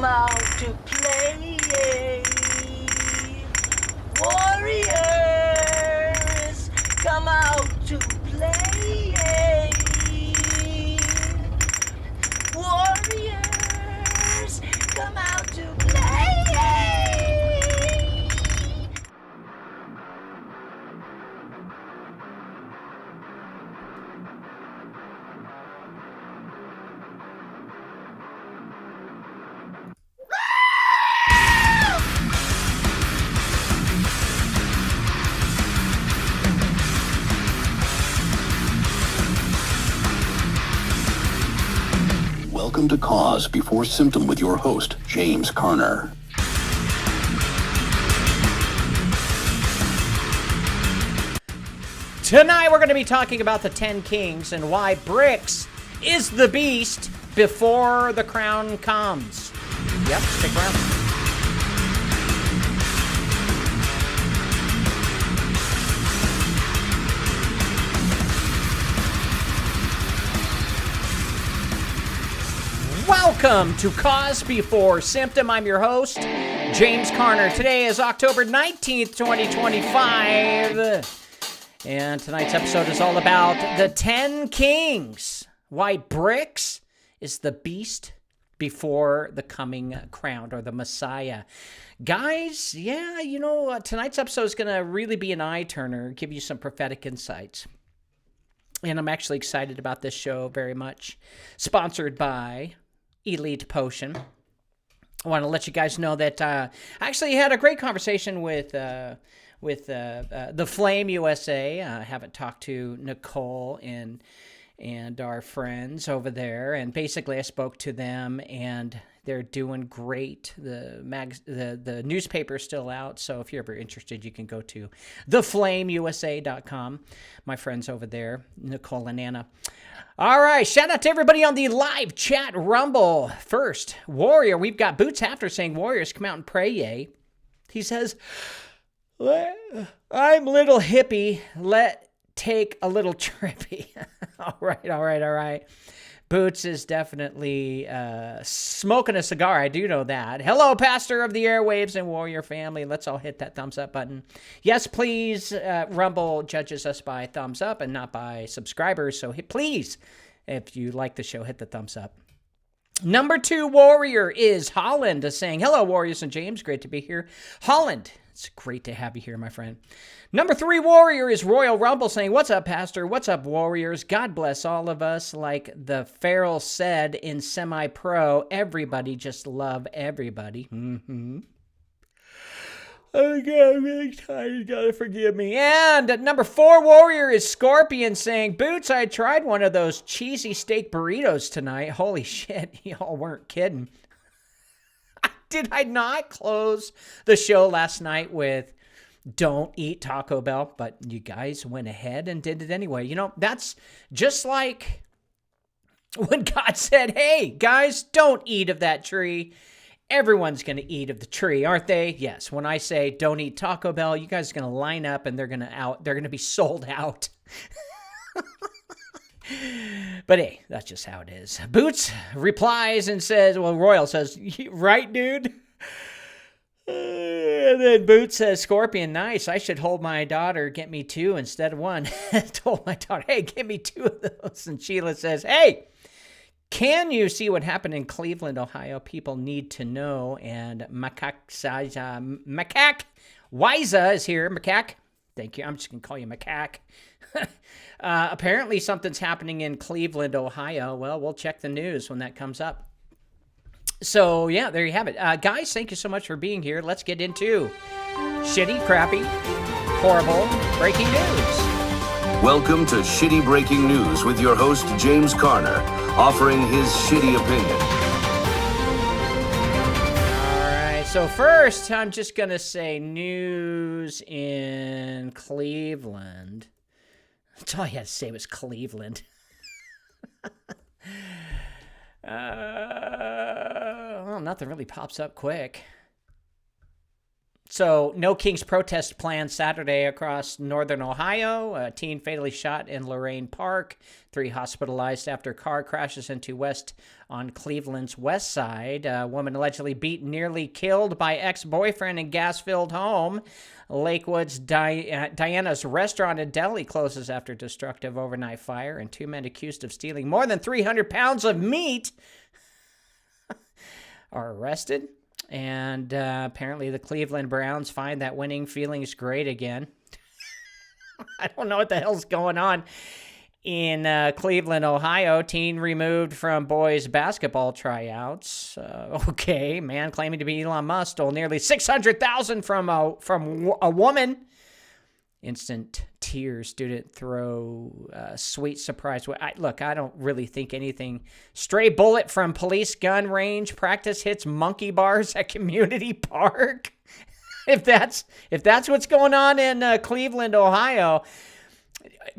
come out to play. Warriors, come out to play. Warriors, come out to play. Welcome to Cause Before Symptom with your host, James Carner. Tonight we're going to be talking about the 10 Kings and why BRICS is the beast before the crown comes. Yep, stick around. Welcome to Cause Before Symptom. I'm your host, James Carner. Today is October 19th, 2025. And tonight's episode is all about the 10 Kings. Why BRICS is the beast before the coming crown or the Messiah. Guys, tonight's episode is going to really be an eye-turner, give you some prophetic insights. And I'm actually excited about this show very much. Sponsored by Elite Potion. I want to let you guys know that I actually had a great conversation with the Flame USA. I haven't talked to Nicole and our friends over there, and basically I spoke to them, and they're doing great. The newspaper is still out, so if you're ever interested, you can go to theflameusa.com. My friends over there, Nicole and Anna. All right, shout out to everybody on the live chat Rumble. First, Warrior, we've got Boots After saying, Warriors, come out and pray, yay. He says, I'm little hippie, take a little trippy. All right. Boots is definitely smoking a cigar. I do know that. Hello, Pastor of the Airwaves and Warrior family. Let's all hit that thumbs up button. Yes, please. Rumble judges us by thumbs up and not by subscribers. So please, if you like the show, hit the thumbs up. Number 2 Warrior is Holland saying, hello, Warriors and James. Great to be here. Holland, it's great to have you here, my friend. Number 3 Warrior is Royal Rumble saying, what's up, Pastor? What's up, Warriors? God bless all of us. Like the Farrell said in Semi-Pro, everybody just love everybody. Okay, I'm really excited. You gotta forgive me. And at number 4 Warrior is Scorpion saying, Boots, I tried one of those cheesy steak burritos tonight. Holy shit, y'all weren't kidding. Did I not close the show last night with don't eat Taco Bell? But you guys went ahead and did it anyway. You know, that's just like when God said, hey, guys, don't eat of that tree. Everyone's going to eat of the tree, aren't they? Yes. When I say don't eat Taco Bell, you guys are going to line up and they're going to be sold out. But hey, that's just how it is. Boots replies and says, well, Royal says, right, dude? And then Boots says, Scorpion, nice. I should hold my daughter, get me 2 instead of 1. Told my daughter, hey, give me 2 of those. And Sheila says, hey, can you see what happened in Cleveland, Ohio? People need to know. And Macaque Wiza is here. Macaque, thank you. I'm just going to call you Macaque. Apparently something's happening in Cleveland, Ohio. Well, we'll check the news when that comes up. So, yeah, there you have it. Guys, thank you so much for being here. Let's get into shitty, crappy, horrible breaking news. Welcome to Shitty Breaking News with your host, James Carner, offering his shitty opinion. All right, so first, I'm just going to say news in Cleveland. That's all I had to say was Cleveland. Well, nothing really pops up quick. So, no Kings protest planned Saturday across northern Ohio. A teen fatally shot in Lorraine Park. 3 hospitalized after car crashes into West on Cleveland's west side. A woman allegedly beaten, nearly killed by ex-boyfriend in gas-filled home. Lakewood's Diana's restaurant and deli closes after destructive overnight fire. And 2 men accused of stealing more than 300 pounds of meat are arrested. And apparently the Cleveland Browns find that winning feelings great again. I don't know what the hell's going on in Cleveland, Ohio. Teen removed from boys' basketball tryouts. Okay, man claiming to be Elon Musk stole nearly $600,000 from a woman. Instant tears. Student throw sweet surprise. Look, I don't really think anything. Stray bullet from police gun range. Practice hits monkey bars at community park. if that's what's going on in Cleveland, Ohio,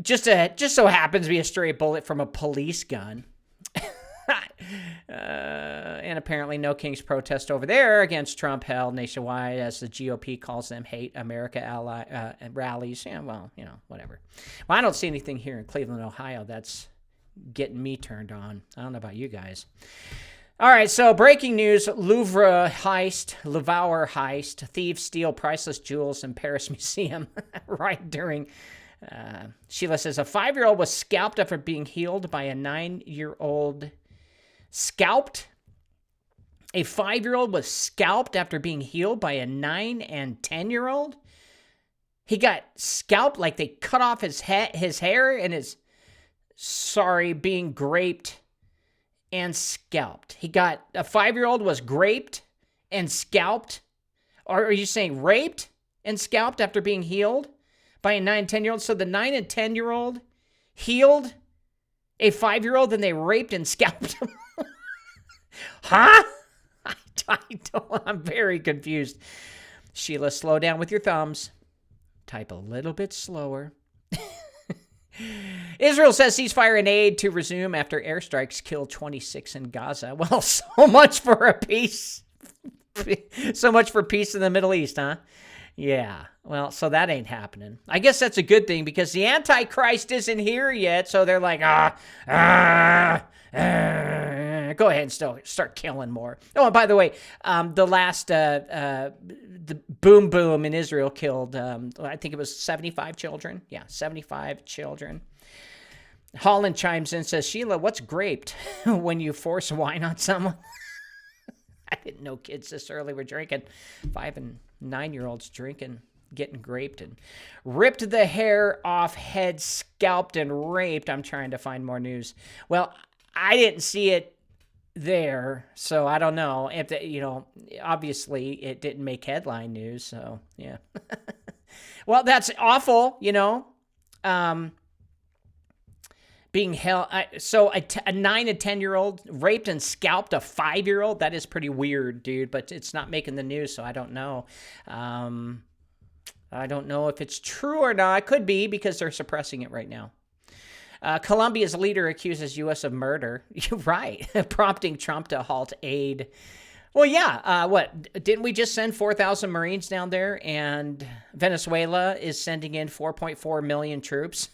just so happens to be a stray bullet from a police gun. And apparently no Kings protest over there against Trump held nationwide as the GOP calls them hate America rallies. Yeah, well, whatever. Well, I don't see anything here in Cleveland, Ohio that's getting me turned on. I don't know about you guys. All right, so breaking news, Louvre heist. Thieves steal priceless jewels in Paris Museum right during... Sheila says a 5-year-old was scalped after being healed by a 9-year-old... Scalped? A 5-year-old was scalped after being healed by a 9 and 10-year-old? He got scalped like they cut off his hair and being graped and scalped. A 5-year-old was graped and scalped? Or are you saying raped and scalped after being healed by a 9 and 10-year-old? So the 9 and 10-year-old healed a 5-year-old and they raped and scalped him? Huh? I'm very confused. Sheila, slow down with your thumbs. Type a little bit slower. Israel says ceasefire and aid to resume after airstrikes killed 26 in Gaza. Well, so much for peace. So much for peace in the Middle East, huh? Yeah. Well, so that ain't happening. I guess that's a good thing because the Antichrist isn't here yet. So they're like, go ahead and start killing more. Oh, and by the way, the last the boom boom in Israel killed, I think it was 75 children. Yeah, 75 children. Holland chimes in and says, Sheila, what's graped when you force wine on someone? I didn't know kids this early were drinking. 5 and 9-year-olds drinking, getting graped and ripped the hair off head, scalped and raped. I'm trying to find more news. Well, I didn't see it there, so I don't know if obviously it didn't make headline news. So yeah. Well, that's awful. Being held. So a 9 and 10-year-old raped and scalped a 5-year-old. That is pretty weird, dude. But it's not making the news, so I don't know. I don't know if it's true or not. It could be because they're suppressing it right now. Colombia's leader accuses U.S. of murder. You're right, prompting Trump to halt aid. Well, yeah. Didn't we just send 4,000 Marines down there? And Venezuela is sending in 4.4 million troops.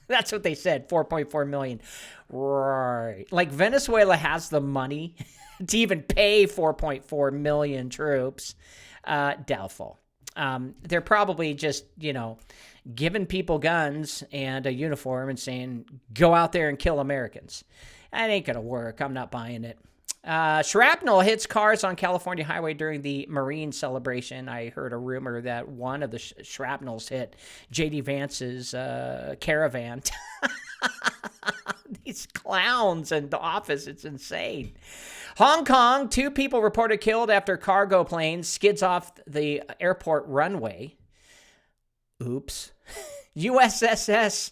That's what they said, 4.4 million. Right. Like Venezuela has the money to even pay 4.4 million troops. Doubtful. They're probably just, giving people guns and a uniform and saying, go out there and kill Americans. That ain't going to work. I'm not buying it. Shrapnel hits cars on California highway during the Marine celebration. I heard a rumor that one of the shrapnels hit J.D. Vance's caravan. These clowns in the office, it's insane. Hong Kong, 2 people reported killed after cargo plane skids off the airport runway. Oops. USSS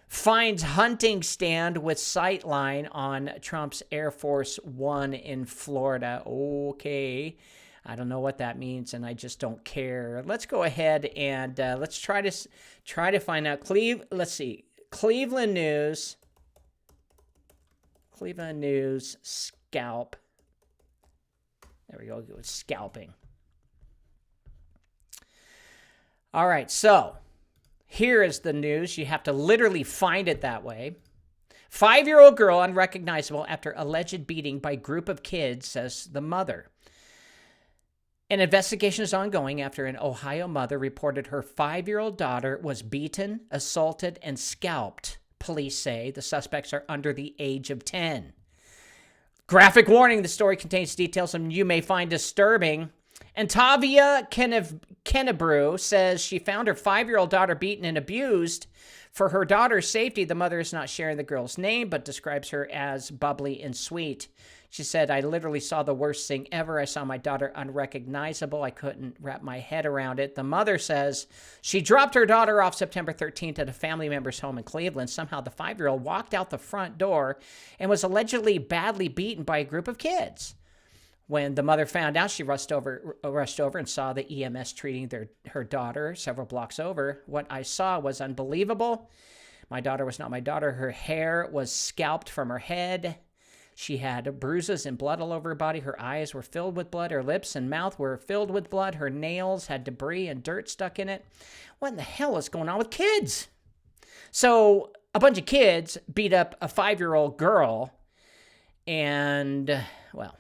finds hunting stand with sightline on Trump's Air Force One in Florida. Okay. I don't know what that means, and I just don't care. Let's go ahead and let's try to find out. Let's see. Cleveland News. Scalp. There we go. Scalping. All right, so here is the news. You have to literally find it that way. 5-year-old girl unrecognizable after alleged beating by group of kids, says the mother. An investigation is ongoing after an Ohio mother reported her 5-year-old daughter was beaten, assaulted, and scalped. Police say the suspects are under the age of 10. Graphic warning, the story contains details you may find disturbing. And Tavia Kennebrew says she found her 5-year-old daughter beaten and abused. For her daughter's safety, the mother is not sharing the girl's name, but describes her as bubbly and sweet. She said, I literally saw the worst thing ever. I saw my daughter unrecognizable. I couldn't wrap my head around it. The mother says she dropped her daughter off September 13th at a family member's home in Cleveland. Somehow the 5-year-old walked out the front door and was allegedly badly beaten by a group of kids. When the mother found out, she rushed over and saw the EMS treating her daughter several blocks over. What I saw was unbelievable. My daughter was not my daughter. Her hair was scalped from her head. She had bruises and blood all over her body. Her eyes were filled with blood. Her lips and mouth were filled with blood. Her nails had debris and dirt stuck in it. What in the hell is going on with kids? So a bunch of kids beat up a 5-year-old girl, and, well,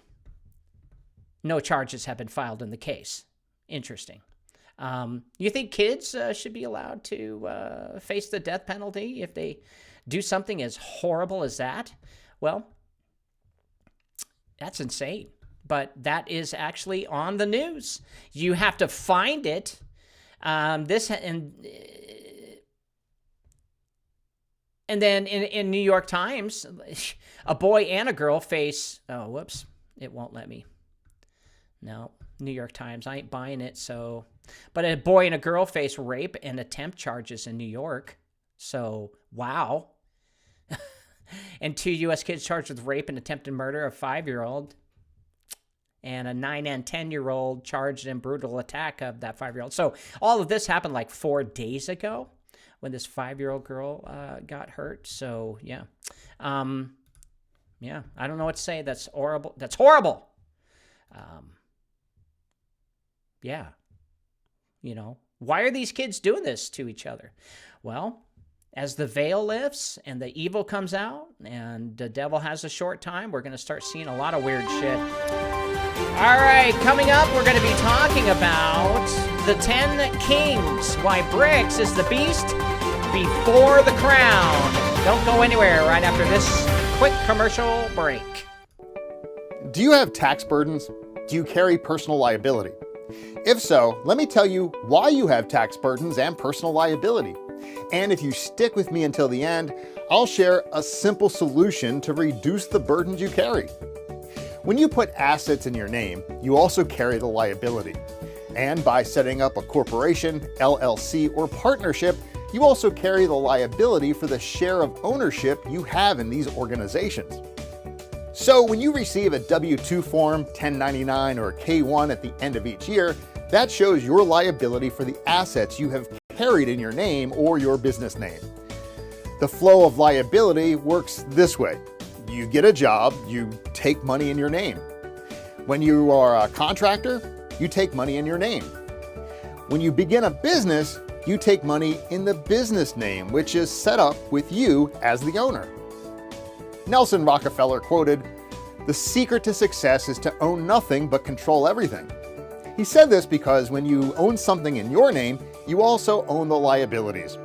no charges have been filed in the case. Interesting. You think kids should be allowed to face the death penalty if they do something as horrible as that? Well, that's insane. But that is actually on the news. You have to find it. And then in New York Times, a boy and a girl face. Oh, whoops! It won't let me. No, New York Times. I ain't buying it. So, but a boy and a girl face rape and attempt charges in New York. So, wow. And 2 U.S. kids charged with rape and attempted murder of a 5-year-old. And a 9 and 10-year-old charged in brutal attack of that 5-year-old. So all of this happened like 4 days ago when this 5-year-old girl got hurt. So, yeah. Yeah, I don't know what to say. That's horrible. That's horrible. Yeah. You know, why are these kids doing this to each other? Well, as the veil lifts and the evil comes out and the devil has a short time, we're going to start seeing a lot of weird shit. All right, coming up, we're going to be talking about the 10 Kings, why BRICS is the beast before the crown. Don't go anywhere right after this quick commercial break. Do you have tax burdens? Do you carry personal liability? If so, let me tell you why you have tax burdens and personal liability. And if you stick with me until the end, I'll share a simple solution to reduce the burdens you carry. When you put assets in your name, you also carry the liability. And by setting up a corporation, LLC, or partnership, you also carry the liability for the share of ownership you have in these organizations. So when you receive a W-2 form, 1099, or K-1 at the end of each year, that shows your liability for the assets you have carried in your name or your business name. The flow of liability works this way. You get a job, you take money in your name. When you are a contractor, you take money in your name. When you begin a business, you take money in the business name, which is set up with you as the owner. Nelson Rockefeller quoted, "The secret to success is to own nothing but control everything." He said this because when you own something in your name, you also own the liabilities.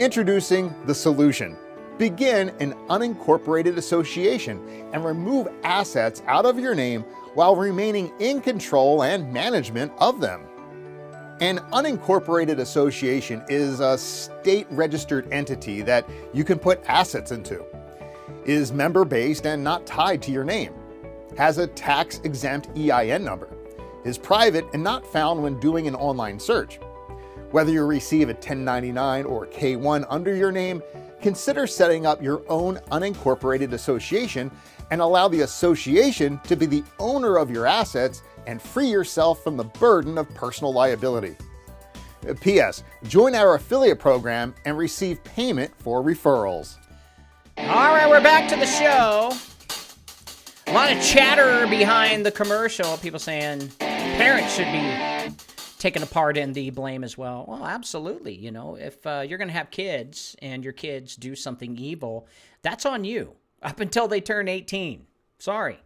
Introducing the solution. Begin an unincorporated association and remove assets out of your name while remaining in control and management of them. An unincorporated association is a state-registered entity that you can put assets into, is member-based and not tied to your name, has a tax-exempt EIN number, is private and not found when doing an online search. Whether you receive a 1099 or K-1 under your name, consider setting up your own unincorporated association and allow the association to be the owner of your assets and free yourself from the burden of personal liability. P.S. Join our affiliate program and receive payment for referrals. All right, we're back to the show. A lot of chatter behind the commercial. People saying parents should be taken a part in the blame as well. Well, absolutely. If you're going to have kids and your kids do something evil, that's on you up until they turn 18. Sorry.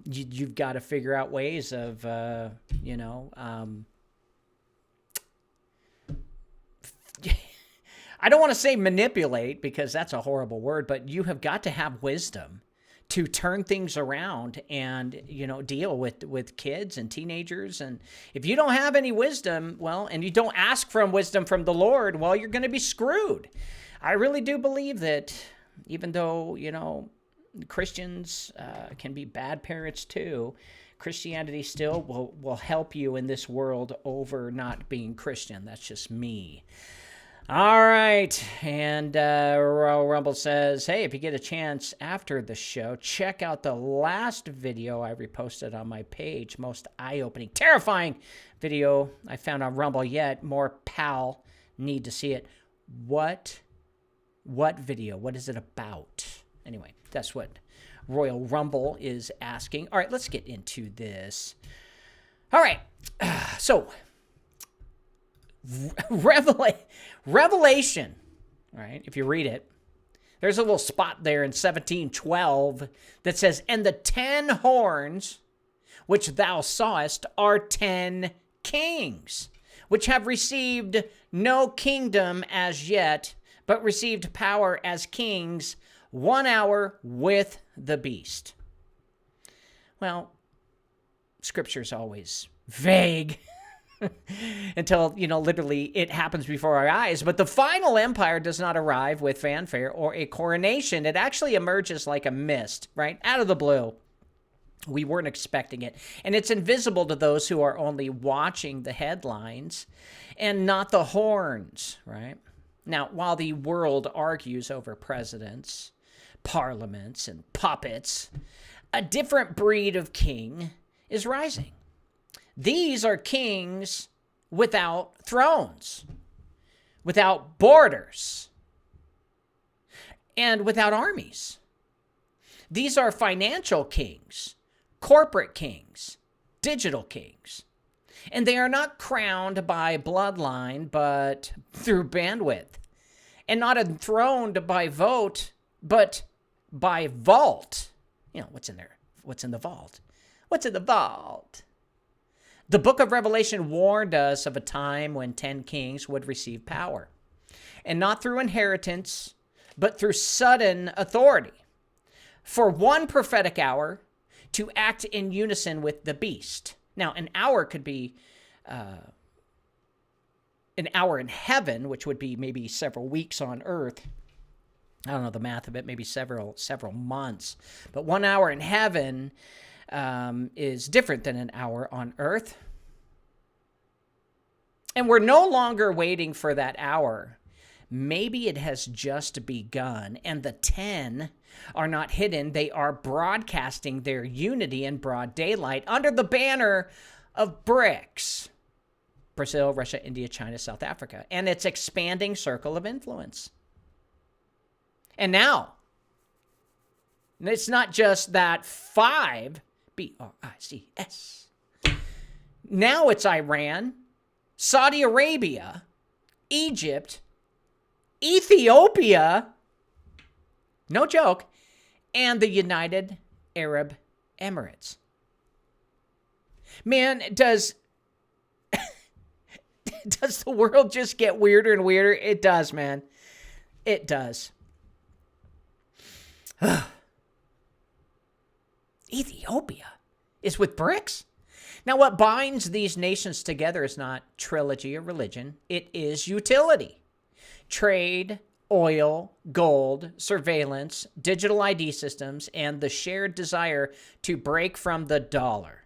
You've got to figure out ways of, I don't want to say manipulate because that's a horrible word, but you have got to have wisdom to turn things around and, deal with kids and teenagers. And if you don't have any wisdom, well, and you don't ask for wisdom from the Lord, well, you're going to be screwed. I really do believe that even though, Christians can be bad parents too, Christianity still will help you in this world over not being Christian. That's just me. All right, and Royal Rumble says, hey, if you get a chance after the show, check out the last video I reposted on my page. Most eye-opening, terrifying video I found on Rumble yet. More pal need to see it. What video? What is it about? Anyway, that's what Royal Rumble is asking. All right, let's get into this. All right, so Revelation, right? If you read it, there's a little spot there in 17:12 that says, and the 10 horns which thou sawest are 10 kings, which have received no kingdom as yet, but received power as kings 1 hour with the beast. Well, Scripture's always vague. Until, literally it happens before our eyes. But the final empire does not arrive with fanfare or a coronation. It actually emerges like a mist, right? Out of the blue. We weren't expecting it. And it's invisible to those who are only watching the headlines and not the horns, right? Now, while the world argues over presidents, parliaments, and puppets, a different breed of king is rising. These are kings without thrones, without borders, and without armies. These are financial kings, corporate kings, digital kings. And they are not crowned by bloodline, but through bandwidth. And not enthroned by vote, but by vault. What's in there? What's in the vault? What's in the vault? The book of Revelation warned us of a time when 10 kings would receive power, and not through inheritance, but through sudden authority, for one prophetic hour to act in unison with the beast. Now, an hour could be an hour in heaven, which would be maybe several weeks on earth. I don't know the math of it, maybe several months. But 1 hour in heaven is different than an hour on earth. And we're no longer waiting for that hour. Maybe it has just begun, and the 10 are not hidden. They are broadcasting their unity in broad daylight under the banner of BRICS. Brazil, Russia, India, China, South Africa, and its expanding circle of influence. And now, it's not just that 5, BRICS. Now it's Iran, Saudi Arabia, Egypt, Ethiopia, no joke, and the United Arab Emirates. Man, does the world just get weirder and weirder? It does, man. It does. Ethiopia is with BRICS. Now, what binds these nations together is not trilogy or religion. It is utility. Trade, oil, gold, surveillance, digital ID systems, and the shared desire to break from the dollar.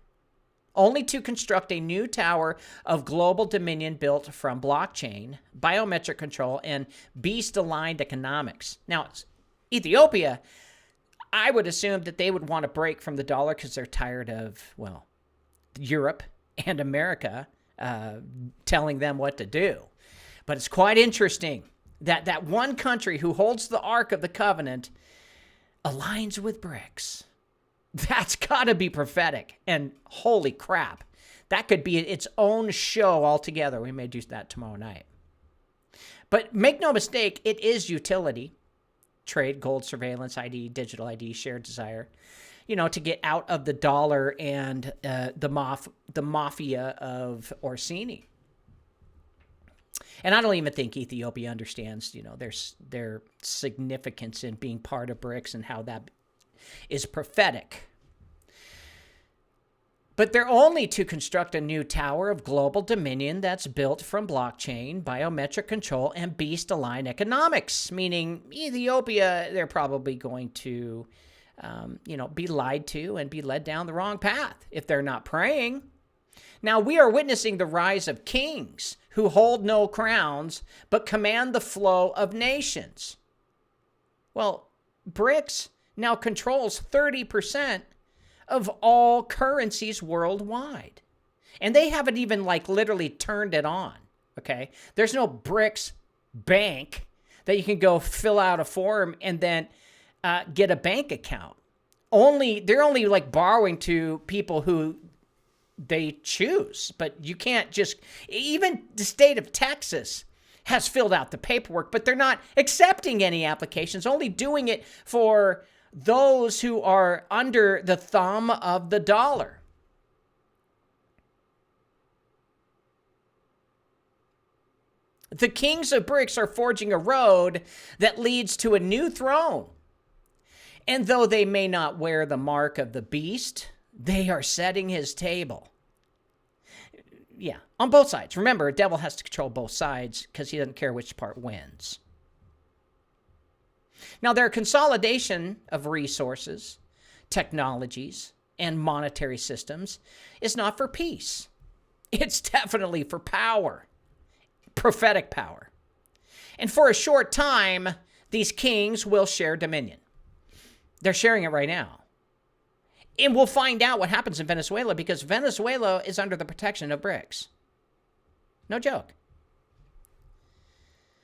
Only to construct a new tower of global dominion built from blockchain, biometric control, and beast-aligned economics. Now, Ethiopia, I would assume that they would want to break from the dollar because they're tired of, well, Europe and America telling them what to do. But it's quite interesting that that one country who holds the Ark of the Covenant aligns with BRICS. That's got to be prophetic. And holy crap, That could be its own show altogether. We may do that tomorrow night. But make no mistake, it is utility. Trade, gold, surveillance, ID, digital ID, shared desire. To get out of the dollar and the mafia of Orsini. And I don't even think Ethiopia understands, their significance in being part of BRICS and how that is prophetic. But they're only to construct a new tower of global dominion that's built from blockchain, biometric control, and beast-aligned economics, meaning Ethiopia, they're probably going to, be lied to and be led down the wrong path if they're not praying. Now, we are witnessing the rise of kings who hold no crowns but command the flow of nations. Well, BRICS now controls 30% of all currencies worldwide. And they haven't even literally turned it on, okay? There's no BRICS bank that you can go fill out a form and then get a bank account. They're only borrowing to people who they choose, but you can't just, even the state of Texas has filled out the paperwork, but they're not accepting any applications, only doing it for those who are under the thumb of the dollar. The kings of BRICS are forging a road that leads to a new throne. And though they may not wear the mark of the beast, they are setting his table. Yeah, on both sides. Remember, a devil has to control both sides because he doesn't care which part wins. Now, their consolidation of resources, technologies, and monetary systems is not for peace. It's definitely for power, prophetic power. And for a short time, these kings will share dominion. They're sharing it right now. And we'll find out what happens in Venezuela because Venezuela is under the protection of BRICS. No joke.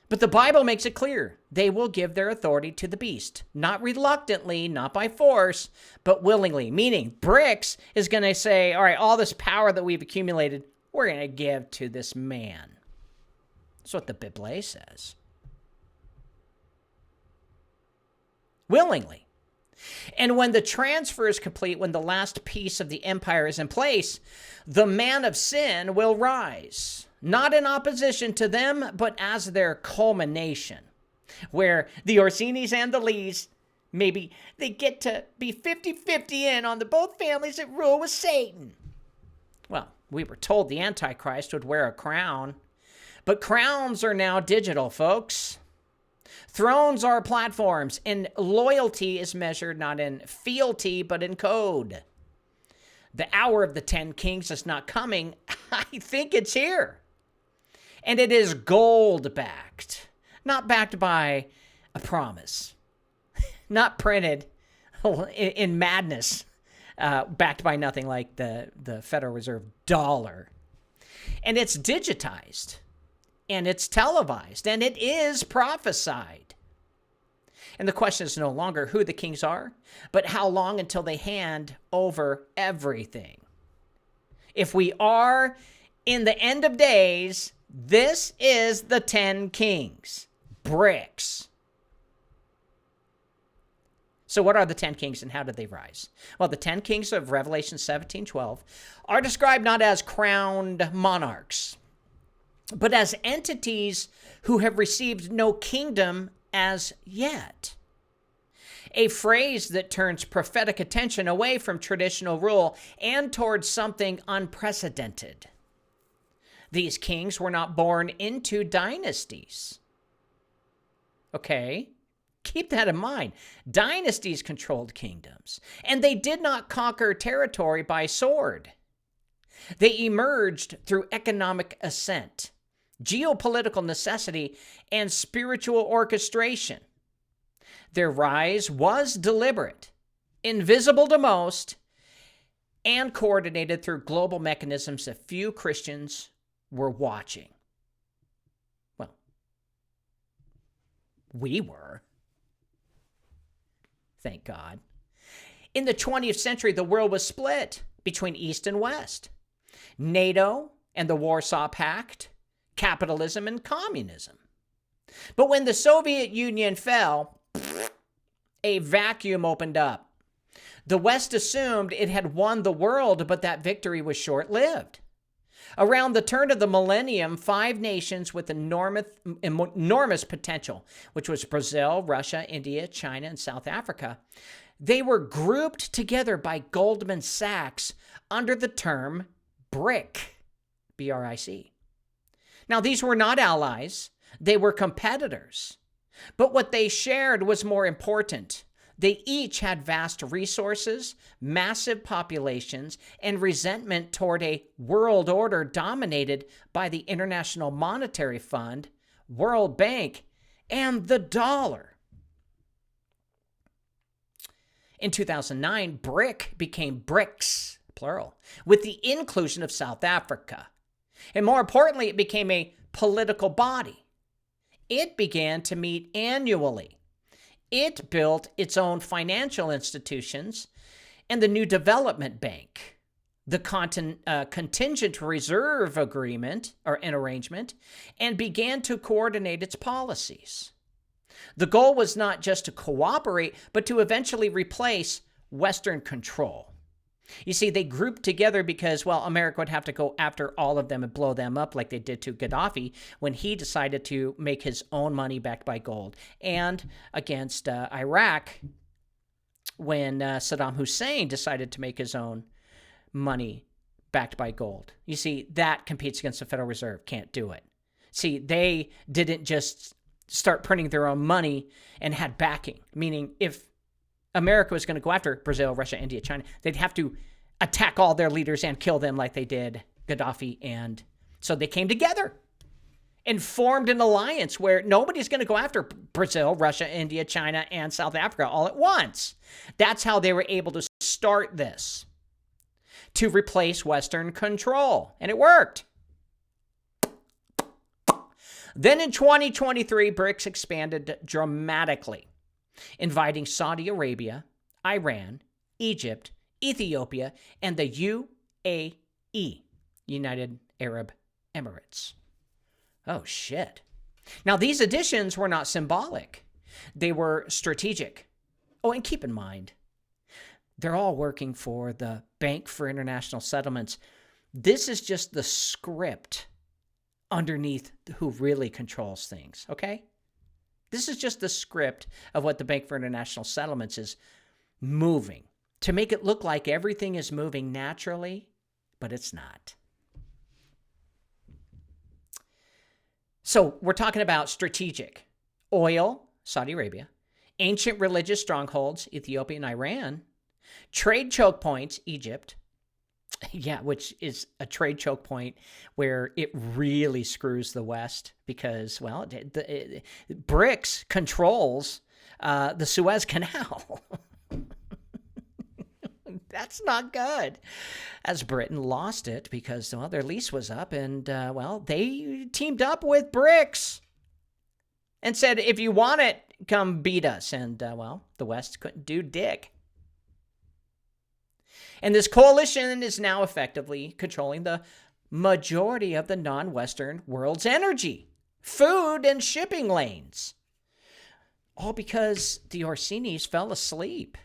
But the Bible makes it clear they will give their authority to the beast, not reluctantly, not by force, but willingly. Meaning BRICS is going to say, all right, all this power that we've accumulated, we're going to give to this man. That's what the Bible says. Willingly. And when the transfer is complete, when the last piece of the empire is in place, the man of sin will rise, not in opposition to them, but as their culmination, where the Orsinis and the Lees, maybe they get to be 50-50 in on the both families that rule with Satan. Well, we were told the Antichrist would wear a crown, but crowns are now digital, folks. Thrones are platforms, and loyalty is measured not in fealty, but in code. The hour of the 10 kings is not coming. I think it's here. And it is gold-backed, not backed by a promise, not printed in madness, backed by nothing like the Federal Reserve dollar. And it's digitized. And it's televised, and it is prophesied. And the question is no longer who the kings are, but how long until they hand over everything. If we are in the end of days, this is the 10 kings, BRICS. So what are the 10 kings and how did they rise? Well, the 10 kings of Revelation 17:12 are described not as crowned monarchs, but as entities who have received no kingdom as yet. A phrase that turns prophetic attention away from traditional rule and towards something unprecedented. These kings were not born into dynasties. Okay? Keep that in mind. Dynasties controlled kingdoms, and they did not conquer territory by sword. They emerged through economic ascent, geopolitical necessity, and spiritual orchestration. Their rise was deliberate, invisible to most, and coordinated through global mechanisms that few Christians were watching. Well, we were. Thank God. In the 20th century, the world was split between East and West. NATO and the Warsaw Pact, capitalism and communism. But when the Soviet Union fell, a vacuum opened up. The West assumed it had won the world, but that victory was short-lived. Around the turn of the millennium, 5 nations with enormous potential, which was Brazil, Russia, India, China, and South Africa, they were grouped together by Goldman Sachs under the term BRIC, B-R-I-C. Now, these were not allies. They were competitors. But what they shared was more important. They each had vast resources, massive populations, and resentment toward a world order dominated by the International Monetary Fund, World Bank, and the dollar. In 2009, BRIC became BRICS, plural, with the inclusion of South Africa. And more importantly, it became a political body. It began to meet annually. It built its own financial institutions and the new development bank, the contingent reserve agreement or an arrangement, and began to coordinate its policies. The goal was not just to cooperate, but to eventually replace Western control. You see, they grouped together because, well, America would have to go after all of them and blow them up like they did to Gaddafi when he decided to make his own money backed by gold, and against Iraq when Saddam Hussein decided to make his own money backed by gold. You see, that competes against the Federal Reserve. Can't do it. See, they didn't just start printing their own money and had backing, meaning if America was going to go after Brazil, Russia, India, China, they'd have to attack all their leaders and kill them like they did Gaddafi. And so they came together and formed an alliance where nobody's going to go after Brazil, Russia, India, China, and South Africa all at once. That's how they were able to start this, to replace Western control. And it worked. Then in 2023, BRICS expanded dramatically, inviting Saudi Arabia, Iran, Egypt, Ethiopia, and the UAE, United Arab Emirates. Oh, shit. Now, these additions were not symbolic. They were strategic. Oh, and keep in mind, they're all working for the Bank for International Settlements. This is just the script underneath who really controls things, okay? This is just the script of what the Bank for International Settlements is moving to make it look like everything is moving naturally, but it's not. So we're talking about strategic. Oil, Saudi Arabia. Ancient religious strongholds, Ethiopia and Iran. Trade choke points, Egypt. Yeah, which is a trade choke point where it really screws the West because, well, BRICS controls the Suez Canal. That's not good. As Britain lost it because, well, their lease was up and, well, they teamed up with BRICS and said, if you want it, come beat us. And, well, the West couldn't do dick. And this coalition is now effectively controlling the majority of the non-Western world's energy, food, and shipping lanes. All because the Orsinis fell asleep.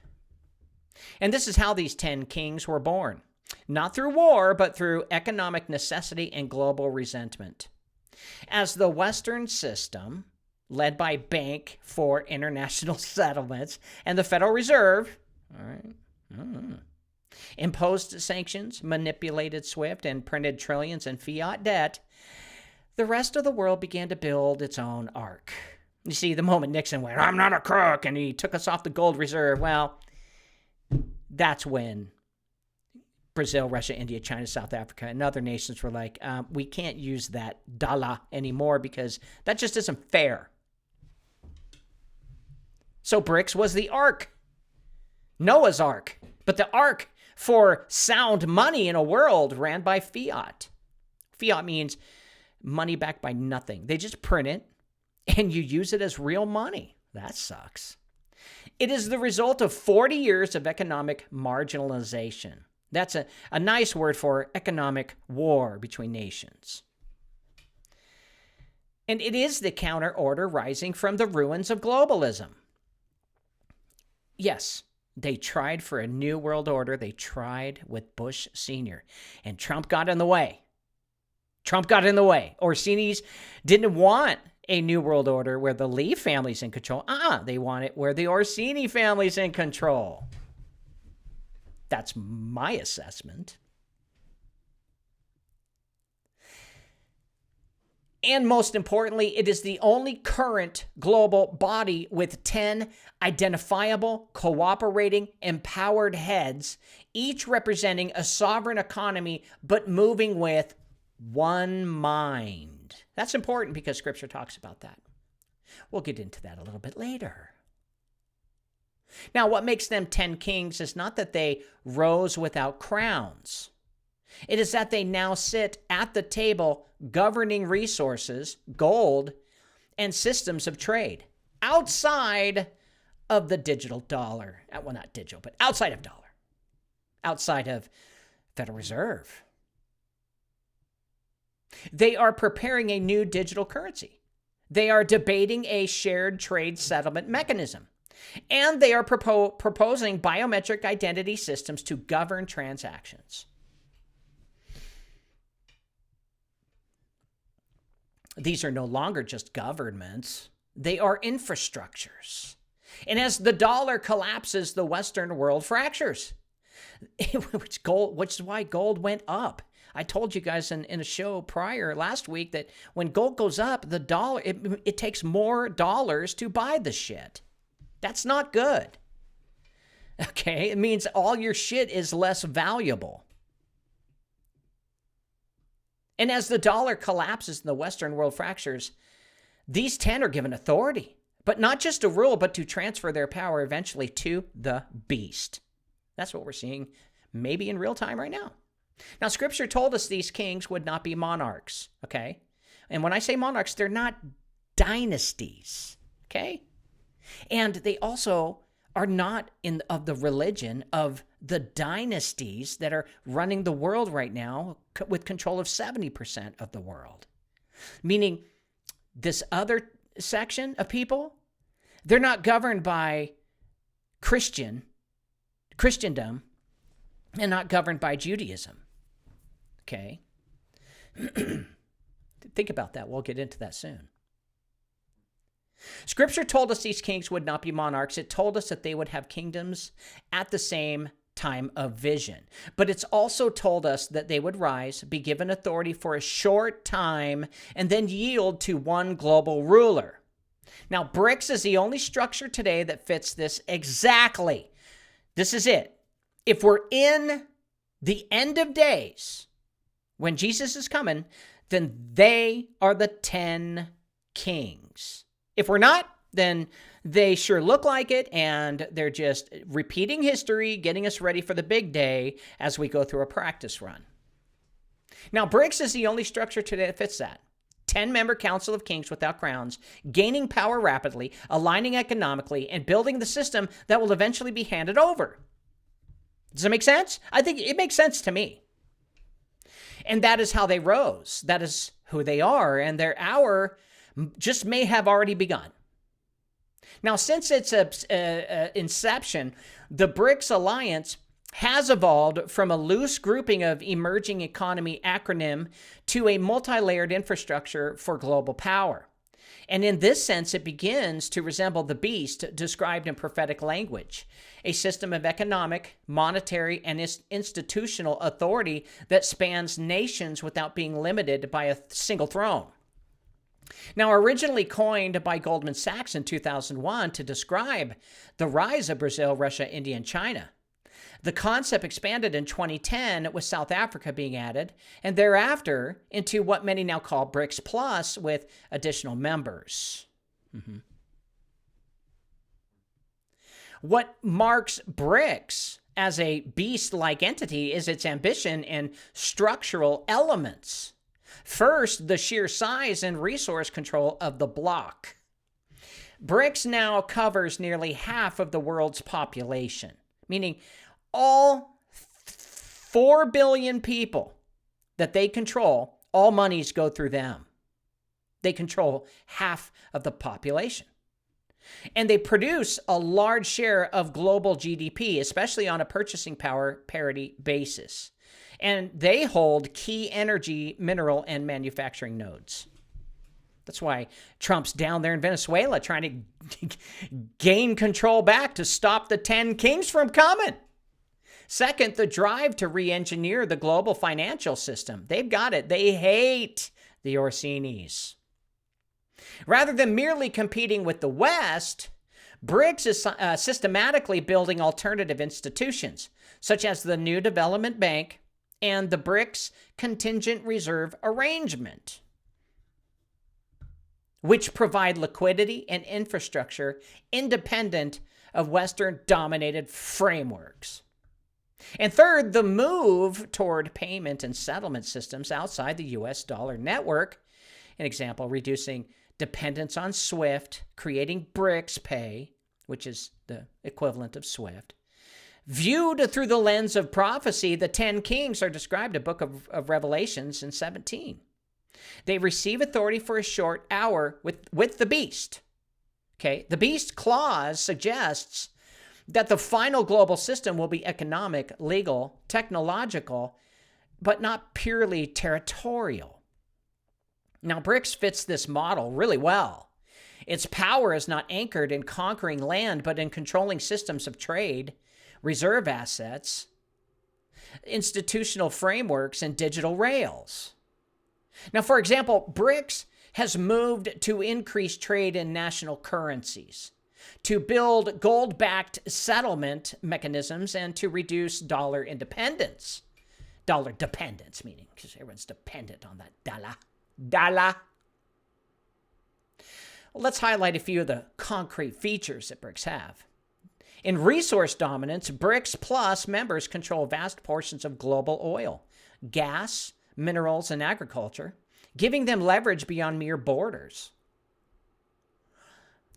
And this is how these 10 kings were born. Not through war, but through economic necessity and global resentment. As the Western system, led by Bank for International Settlements and the Federal Reserve, all right, imposed sanctions, manipulated SWIFT, and printed trillions in fiat debt, the rest of the world began to build its own ark. You see, the moment Nixon went, I'm not a crook, and he took us off the gold reserve, well, that's when Brazil, Russia, India, China, South Africa, and other nations were like, we can't use that dollar anymore because that just isn't fair. So BRICS was the ark, Noah's Ark, but the ark for sound money in a world ran by fiat. Fiat means money backed by nothing. They just print it and you use it as real money. That sucks. It is the result of 40 years of economic marginalization. That's a nice word for economic war between nations. And it is the counter order rising from the ruins of globalism. Yes, they tried for a new world order. They tried with Bush Sr. And Trump got in the way. Orsini's didn't want a new world order where the Lee family's in control. They want it where the Orsini family's in control. That's my assessment. And most importantly, it is the only current global body with 10 identifiable, cooperating, empowered heads, each representing a sovereign economy, but moving with one mind. That's important because Scripture talks about that. We'll get into that a little bit later. Now, what makes them 10 kings is not that they rose without crowns. It is that they now sit at the table governing resources, gold, and systems of trade outside of the digital dollar. Well, not digital, but outside of dollar, outside of Federal Reserve. They are preparing a new digital currency. They are debating a shared trade settlement mechanism. And they are proposing biometric identity systems to govern transactions. These are no longer just governments. They are infrastructures. And as the dollar collapses, the Western world fractures, which is why gold went up. I told you guys in a show prior last week that when gold goes up, the dollar, it takes more dollars to buy the shit. That's not good. Okay, it means all your shit is less valuable. And as the dollar collapses and the Western world fractures, these 10 are given authority, but not just to rule, but to transfer their power eventually to the beast. That's what we're seeing maybe in real time right now. Now, Scripture told us these kings would not be monarchs, okay? And when I say monarchs, they're not dynasties, okay? And they also are not of the religion of the dynasties that are running the world right now with control of 70% of the world. Meaning this other section of people, they're not governed by Christendom and not governed by Judaism. Okay? Think about that. We'll get into that soon. Scripture told us these kings would not be monarchs. It told us that they would have kingdoms at the same time of vision. But it's also told us that they would rise, be given authority for a short time, and then yield to one global ruler. Now, BRICS is the only structure today that fits this exactly. This is it. If we're in the end of days, when Jesus is coming, then they are the 10 kings. If we're not, then they sure look like it, and they're just repeating history, getting us ready for the big day as we go through a practice run. Now, BRICS is the only structure today that fits that. 10-member council of kings without crowns, gaining power rapidly, aligning economically, and building the system that will eventually be handed over. Does it make sense? I think it makes sense to me. And that is how they rose. That is who they are, and their hour just may have already begun. Now, since its inception, the BRICS alliance has evolved from a loose grouping of emerging economy acronym to a multi-layered infrastructure for global power. And in this sense, it begins to resemble the beast described in prophetic language, a system of economic, monetary, and institutional authority that spans nations without being limited by a single throne. Now, originally coined by Goldman Sachs in 2001 to describe the rise of Brazil, Russia, India, and China, the concept expanded in 2010 with South Africa being added, and thereafter into what many now call BRICS Plus with additional members. What marks BRICS as a beast-like entity is its ambition and structural elements. First, the sheer size and resource control of the bloc. BRICS now covers nearly half of the world's population, meaning all 4 billion people that they control, all monies go through them. They control half of the population. And they produce a large share of global GDP, especially on a purchasing power parity basis. And they hold key energy, mineral, and manufacturing nodes. That's why Trump's down there in Venezuela trying to gain control back to stop the 10 kings from coming. Second, the drive to re-engineer the global financial system. They've got it. They hate the Orsinis. Rather than merely competing with the West, BRICS is systematically building alternative institutions, such as the New Development Bank and the BRICS Contingent Reserve Arrangement, which provide liquidity and infrastructure independent of Western-dominated frameworks. And third, the move toward payment and settlement systems outside the U.S. dollar network, an example, reducing dependence on SWIFT, creating BRICS Pay, which is the equivalent of SWIFT. Viewed through the lens of prophecy, the 10 kings are described in the book of Revelations in 17. They receive authority for a short hour with the beast. Okay, the beast clause suggests that the final global system will be economic, legal, technological, but not purely territorial. Now, BRICS fits this model really well. Its power is not anchored in conquering land, but in controlling systems of trade, reserve assets, institutional frameworks, and digital rails. Now, for example, BRICS has moved to increase trade in national currencies, to build gold-backed settlement mechanisms, and to reduce dollar independence. Dollar dependence, meaning because everyone's dependent on that dollar. Well, let's highlight a few of the concrete features that BRICS have. In resource dominance, BRICS Plus members control vast portions of global oil, gas, minerals, and agriculture, giving them leverage beyond mere borders.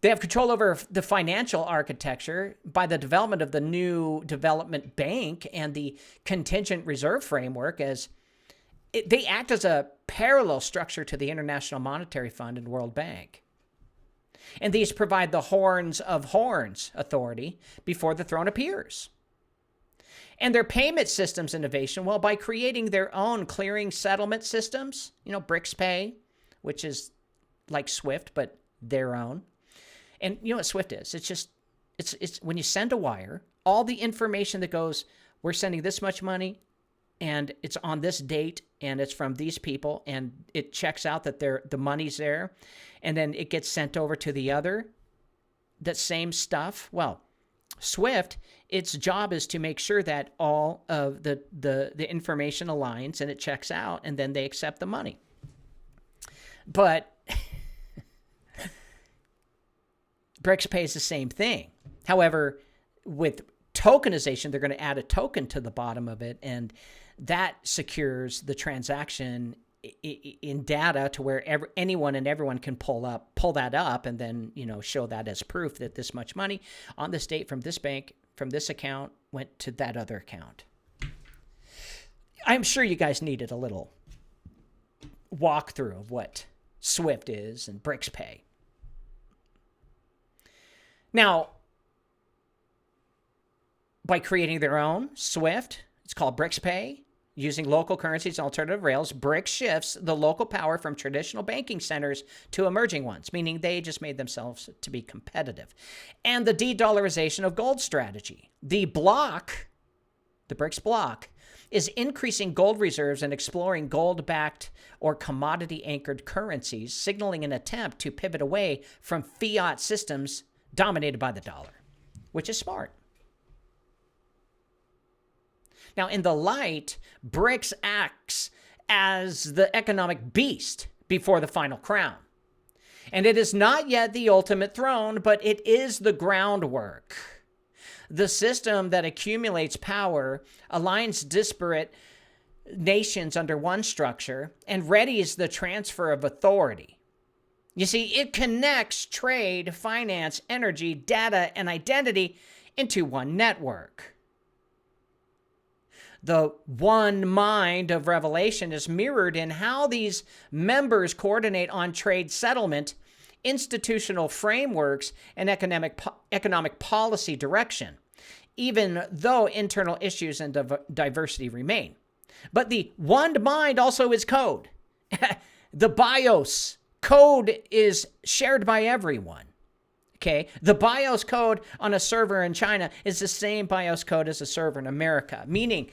They have control over the financial architecture by the development of the New Development Bank and the Contingent Reserve Framework, as they act as a parallel structure to the International Monetary Fund and World Bank. And these provide the horns of horns authority before the throne appears. And their payment systems innovation, well, by creating their own clearing settlement systems, BRICS Pay, which is like SWIFT, but their own. And you know what SWIFT is? It's when you send a wire, all the information that goes, we're sending this much money, and it's on this date, and it's from these people, and it checks out that the money's there, and then it gets sent over to the other, that same stuff. Well, SWIFT, its job is to make sure that all of the information aligns and it checks out, and then they accept the money. But BRICS Pay is the same thing. However, with tokenization, they're going to add a token to the bottom of it, and that secures the transaction in data to where anyone and everyone can pull that up, and then show that as proof that this much money on this date from this bank, from this account, went to that other account. I'm sure you guys needed a little walkthrough of what SWIFT is and BRICS Pay. Now, by creating their own SWIFT, it's called BRICS Pay, using local currencies and alternative rails, BRICS shifts the local power from traditional banking centers to emerging ones, meaning they just made themselves to be competitive. And the de-dollarization of gold strategy. The BRICS bloc, is increasing gold reserves and exploring gold-backed or commodity-anchored currencies, signaling an attempt to pivot away from fiat systems dominated by the dollar, which is smart. Now, in the light, BRICS acts as the economic beast before the final crown. And it is not yet the ultimate throne, but it is the groundwork. The system that accumulates power, aligns disparate nations under one structure, and readies the transfer of authority. You see, it connects trade, finance, energy, data, and identity into one network. the one mind of Revelation is mirrored in how these members coordinate on trade settlement, institutional frameworks, and economic policy direction, even though internal issues and diversity remain. But the one mind also is code. The BIOS code is shared by everyone. Okay, the BIOS code on a server in China is the same BIOS code as a server in America, meaning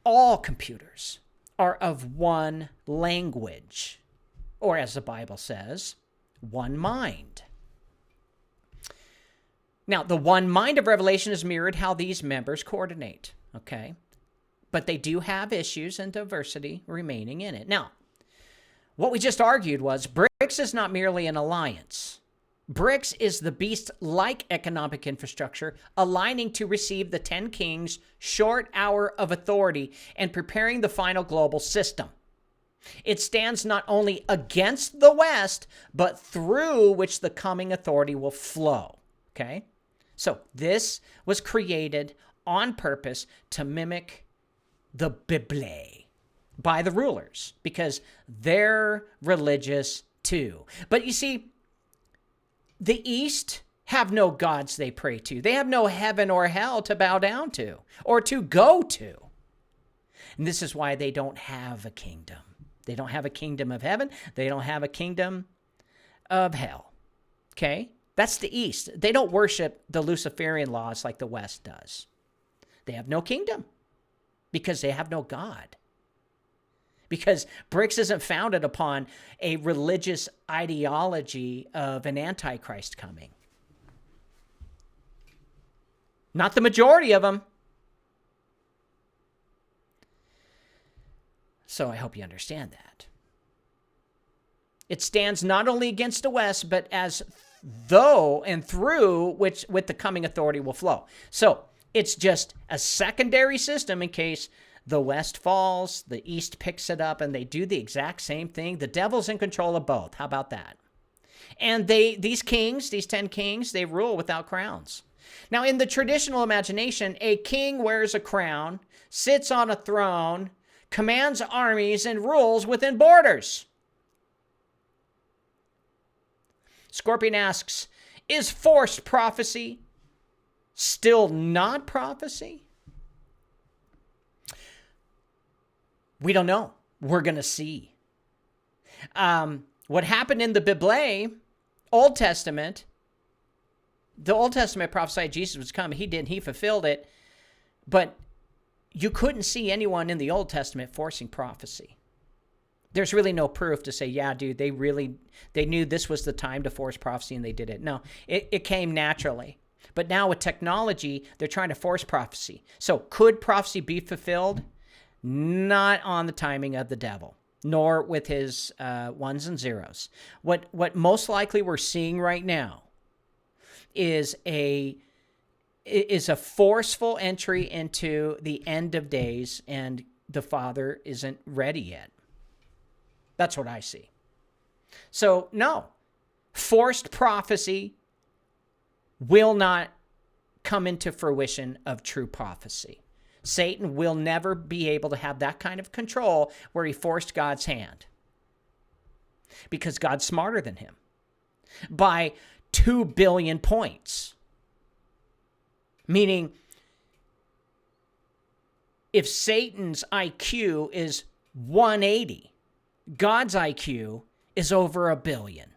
all computers are of one language, or as the Bible says, one mind. Now, the one mind of Revelation is mirrored how these members coordinate, okay? But they do have issues and diversity remaining in it. Now, what we just argued was BRICS is not merely an alliance. BRICS is the beast-like economic infrastructure aligning to receive the 10 kings' short hour of authority and preparing the final global system. It stands not only against the West, but through which the coming authority will flow. Okay? So this was created on purpose to mimic the Bible by the rulers because they're religious too. But you see, the East have no gods they pray to. They have no heaven or hell to bow down to or to go to. And this is why they don't have a kingdom. They don't have a kingdom of heaven. They don't have a kingdom of hell. Okay? That's the East. They don't worship the Luciferian laws like the West does. They have no kingdom because they have no God. Because BRICS isn't founded upon a religious ideology of an antichrist coming. Not the majority of them. So I hope you understand that. It stands not only against the West, but as though and through which with the coming authority will flow. So it's just a secondary system in case the West falls, the East picks it up, and they do the exact same thing. The devil's in control of both. How about that? And these 10 kings, they rule without crowns. Now, in the traditional imagination, a king wears a crown, sits on a throne, commands armies, and rules within borders. Scorpion asks, is forced prophecy still not prophecy? We don't know. We're going to see. What happened in the Bible, Old Testament, the Old Testament prophesied Jesus was coming. He did. He fulfilled it. But you couldn't see anyone in the Old Testament forcing prophecy. There's really no proof to say, yeah, dude, they knew this was the time to force prophecy and they did it. No, it came naturally. But now with technology, they're trying to force prophecy. So could prophecy be fulfilled? Not on the timing of the devil, nor with his ones and zeros. What most likely we're seeing right now is a forceful entry into the end of days, and the Father isn't ready yet. That's what I see. So no, forced prophecy will not come into fruition of true prophecy. Satan will never be able to have that kind of control where he forced God's hand. Because God's smarter than him. By 2 billion points. Meaning, if Satan's IQ is 180, God's IQ is over 1 billion.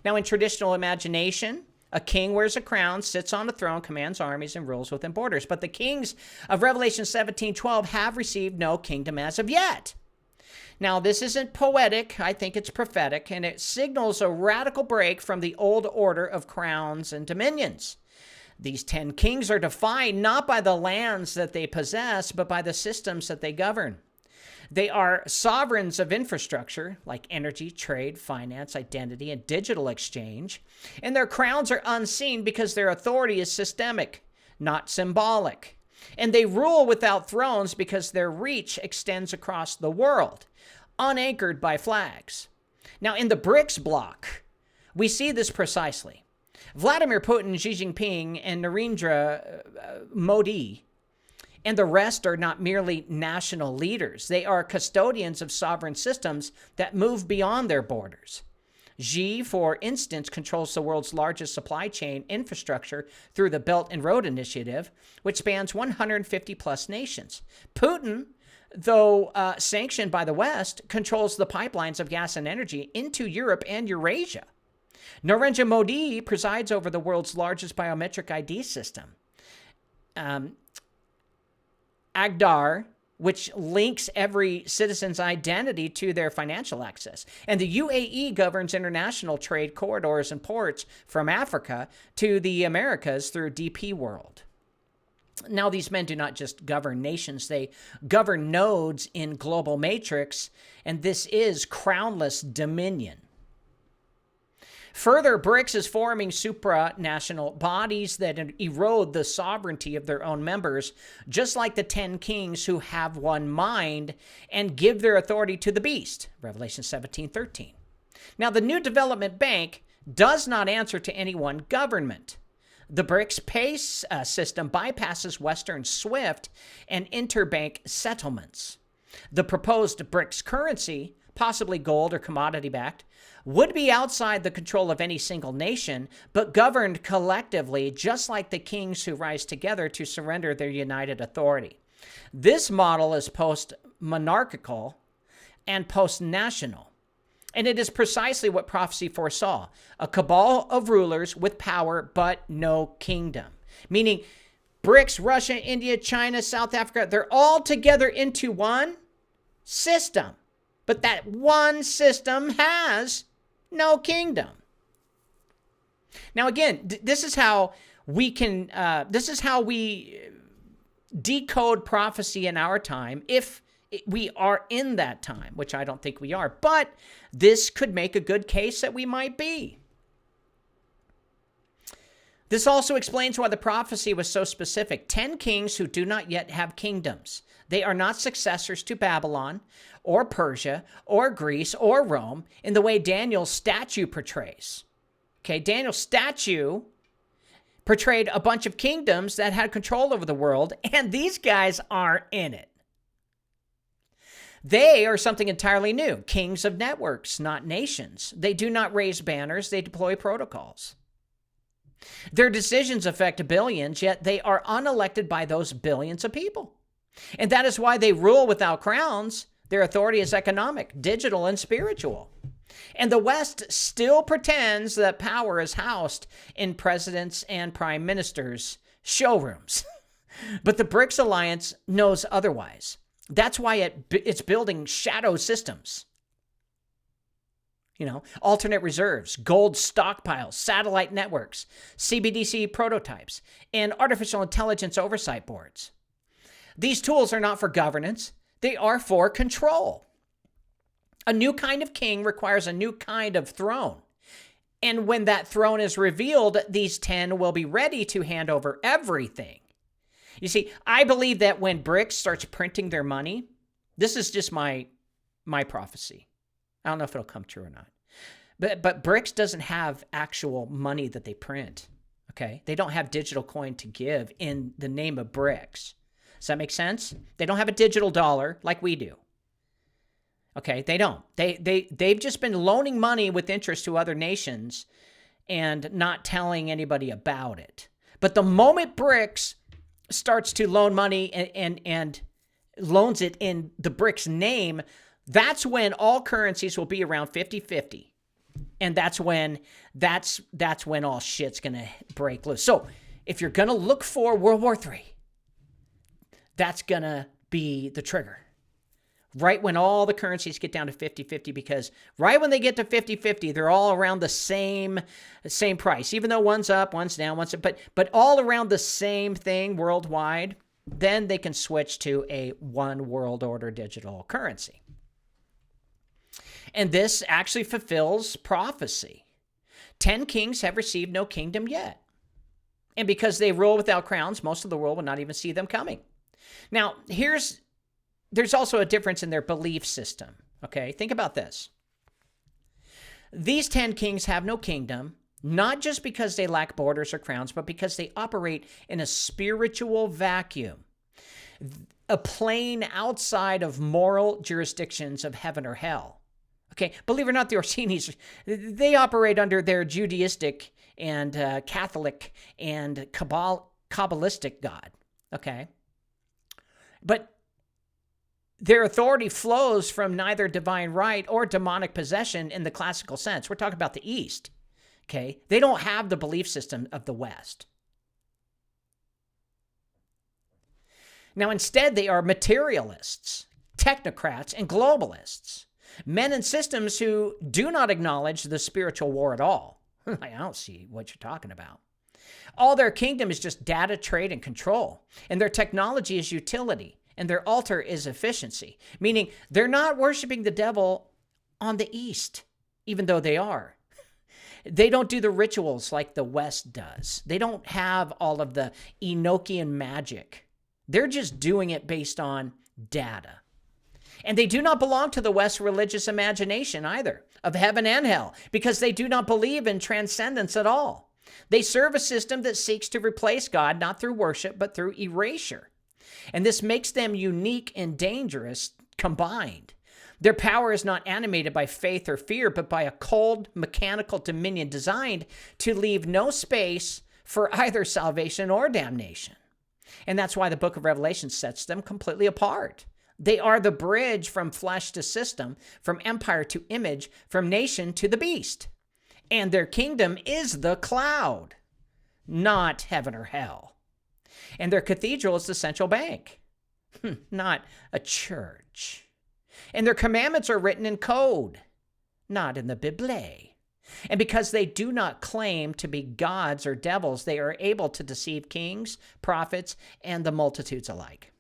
Now, in traditional imagination, a king wears a crown, sits on a throne, commands armies, and rules within borders. But the kings of Revelation 17:12 have received no kingdom as of yet. Now, this isn't poetic. I think it's prophetic, and it signals a radical break from the old order of crowns and dominions. These 10 kings are defined not by the lands that they possess, but by the systems that they govern. They are sovereigns of infrastructure like energy, trade, finance, identity, and digital exchange. And their crowns are unseen because their authority is systemic, not symbolic. And they rule without thrones because their reach extends across the world, unanchored by flags. Now, in the BRICS bloc, we see this precisely. Vladimir Putin, Xi Jinping, and Narendra Modi and the rest are not merely national leaders. They are custodians of sovereign systems that move beyond their borders. Xi, for instance, controls the world's largest supply chain infrastructure through the Belt and Road Initiative, which spans 150 plus nations. Putin, though sanctioned by the West, controls the pipelines of gas and energy into Europe and Eurasia. Narendra Modi presides over the world's largest biometric ID system, Aadhaar, which links every citizen's identity to their financial access. And the UAE governs international trade corridors and ports from Africa to the Americas through DP World. Now, these men do not just govern nations, they govern nodes in global matrix, and this is crownless dominion. Further, BRICS is forming supranational bodies that erode the sovereignty of their own members, just like the 10 kings who have one mind and give their authority to the beast, Revelation 17:13. Now, the new development bank does not answer to any one government. The BRICS PACE system bypasses Western SWIFT and interbank settlements. The proposed BRICS currency, possibly gold or commodity-backed, would be outside the control of any single nation, but governed collectively, just like the kings who rise together to surrender their united authority. This model is post-monarchical and post-national, and it is precisely what prophecy foresaw: a cabal of rulers with power but no kingdom. Meaning, BRICS, Russia, India, China, South Africa, they're all together into one system. But that one system has no kingdom. Now, again, this is how we decode prophecy in our time, if we are in that time, which I don't think we are. But this could make a good case that we might be. This also explains why the prophecy was so specific. 10 kings who do not yet have kingdoms. They are not successors to Babylon or Persia or Greece or Rome in the way Daniel's statue portrays. Okay, Daniel's statue portrayed a bunch of kingdoms that had control over the world, and these guys aren't in it. They are something entirely new, kings of networks, not nations. They do not raise banners, they deploy protocols. Their decisions affect billions, yet they are unelected by those billions of people. And that is why they rule without crowns. Their authority is economic, digital, and spiritual. And the West still pretends that power is housed in presidents and prime ministers' showrooms. But the BRICS alliance knows otherwise. That's why it's building shadow systems. Alternate reserves, gold stockpiles, satellite networks, CBDC prototypes, and artificial intelligence oversight boards. These tools are not for governance. They are for control. A new kind of king requires a new kind of throne. And when that throne is revealed, these 10 will be ready to hand over everything. You see, I believe that when BRICS starts printing their money, this is just my prophecy. I don't know if it'll come true or not. But BRICS doesn't have actual money that they print, okay? They don't have digital coin to give in the name of BRICS. Does that make sense? They don't have a digital dollar like we do. Okay, they don't. They've just been loaning money with interest to other nations and not telling anybody about it. But the moment BRICS starts to loan money and loans it in the BRICS name, that's when all currencies will be around 50-50. And that's when all shit's going to break loose. So if you're going to look for World War III, that's going to be the trigger. Right when all the currencies get down to 50-50, because right when they get to 50-50, they're all around the same price. Even though one's up, one's down, but all around the same thing worldwide, then they can switch to a one world order digital currency. And this actually fulfills prophecy. 10 kings have received no kingdom yet. And because they rule without crowns, most of the world will not even see them coming. Now, there's also a difference in their belief system, okay? Think about this. These 10 kings have no kingdom, not just because they lack borders or crowns, but because they operate in a spiritual vacuum, a plane outside of moral jurisdictions of heaven or hell. Okay, believe it or not, the Orsinis, they operate under their Judaistic and Catholic and Kabbalistic God, okay? But their authority flows from neither divine right or demonic possession in the classical sense. We're talking about the East, okay? They don't have the belief system of the West. Now, instead, they are materialists, technocrats, and globalists. Men and systems who do not acknowledge the spiritual war at all. I don't see what you're talking about. All their kingdom is just data, trade, and control. And their technology is utility. And their altar is efficiency. Meaning they're not worshiping the devil on the East, even though they are. They don't do the rituals like the West does. They don't have all of the Enochian magic. They're just doing it based on data. And they do not belong to the West's religious imagination either, of heaven and hell, because they do not believe in transcendence at all. They serve a system that seeks to replace God, not through worship, but through erasure. And this makes them unique and dangerous combined. Their power is not animated by faith or fear, but by a cold, mechanical dominion designed to leave no space for either salvation or damnation. And that's why the book of Revelation sets them completely apart. They are the bridge from flesh to system, from empire to image, from nation to the beast. And their kingdom is the cloud, not heaven or hell. And their cathedral is the central bank, not a church. And their commandments are written in code, not in the Bible. And because they do not claim to be gods or devils, they are able to deceive kings, prophets, and the multitudes alike.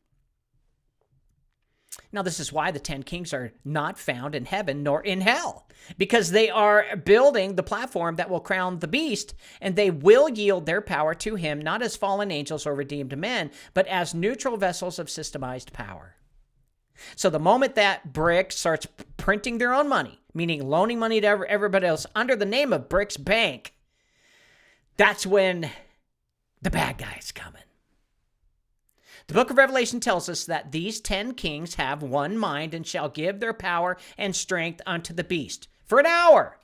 Now, this is why the 10 kings are not found in heaven nor in hell, because they are building the platform that will crown the beast, and they will yield their power to him, not as fallen angels or redeemed men, but as neutral vessels of systemized power. So the moment that BRICS starts printing their own money, meaning loaning money to everybody else under the name of BRICS Bank, that's when the bad guy's coming. The book of Revelation tells us that these 10 kings have one mind and shall give their power and strength unto the beast for an hour.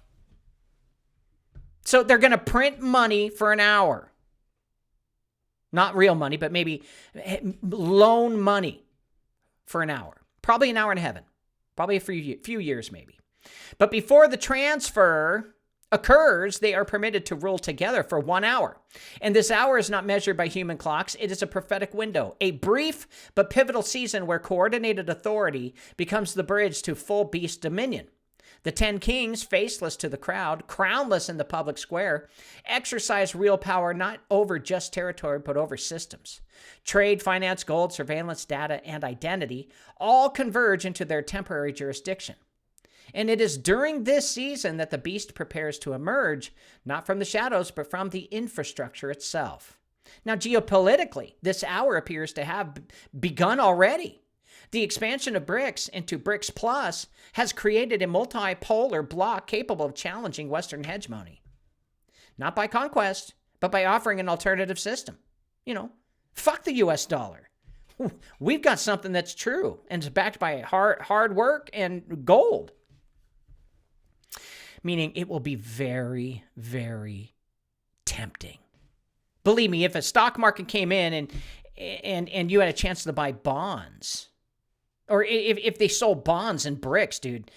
So they're going to print money for an hour. Not real money, but maybe loan money for an hour. Probably an hour in heaven. Probably a few years maybe. But before the transfer occurs, they are permitted to rule together for 1 hour. And this hour is not measured by human clocks. It is a prophetic window, a brief but pivotal season where coordinated authority becomes the bridge to full beast dominion. The 10 kings, faceless to the crowd, crownless in the public square, exercise real power not over just territory, but over systems. Trade, finance, gold, surveillance, data, and identity all converge into their temporary jurisdiction. And it is during this season that the beast prepares to emerge, not from the shadows, but from the infrastructure itself. Now, geopolitically, this hour appears to have begun already. The expansion of BRICS into BRICS Plus has created a multipolar bloc capable of challenging Western hegemony. Not by conquest, but by offering an alternative system. Fuck the US dollar. We've got something that's true and is backed by hard work and gold. Meaning it will be very, very tempting. Believe me, if a stock market came in and you had a chance to buy bonds, or if they sold bonds in BRICS, dude,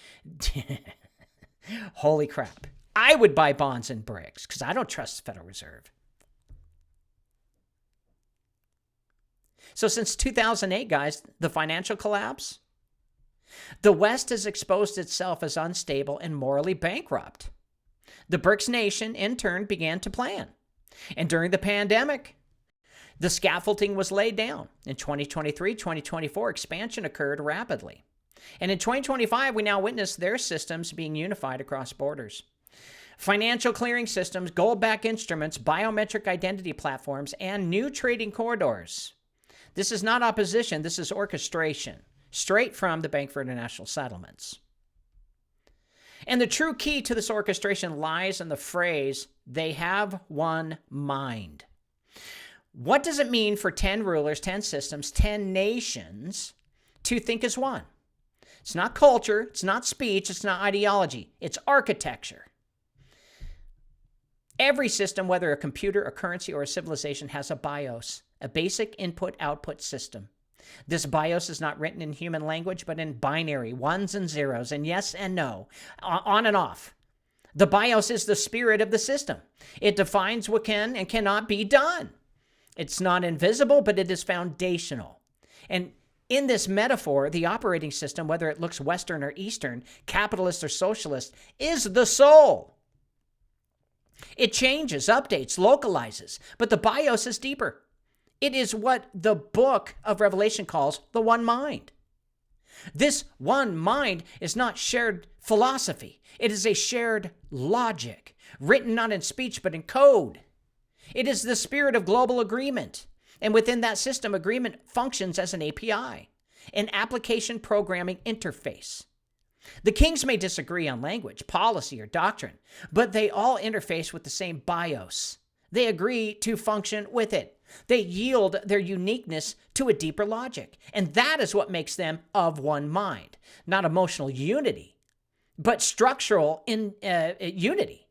holy crap. I would buy bonds in BRICS because I don't trust the Federal Reserve. So since 2008, guys, the financial collapse, the West has exposed itself as unstable and morally bankrupt. The BRICS nation, in turn, began to plan. And during the pandemic, the scaffolding was laid down. In 2023, 2024, expansion occurred rapidly. And in 2025, we now witness their systems being unified across borders. Financial clearing systems, gold-backed instruments, biometric identity platforms, and new trading corridors. This is not opposition, this is orchestration. Straight from the Bank for International Settlements. And the true key to this orchestration lies in the phrase, They have one mind. What does it mean for 10 rulers, 10 systems, 10 nations to think as one? It's not culture, it's not speech, it's not ideology, it's architecture. Every system, whether a computer, a currency, or a civilization, has a BIOS, a basic input-output system. This BIOS is not written in human language, but in binary, ones and zeros, and yes and no, on and off. The BIOS is the spirit of the system. It defines what can and cannot be done. It's not invisible, but it is foundational. And in this metaphor, the operating system, whether it looks Western or Eastern, capitalist or socialist, is the soul. It changes, updates, localizes, but the BIOS is deeper. It is what the book of Revelation calls the one mind. This one mind is not shared philosophy. It is a shared logic, written not in speech but in code. It is the spirit of global agreement. And within that system, agreement functions as an API, an application programming interface. The kings may disagree on language, policy, or doctrine, but they all interface with the same BIOS. They agree to function with it. They yield their uniqueness to a deeper logic. And that is what makes them of one mind. Not emotional unity, but structural unity.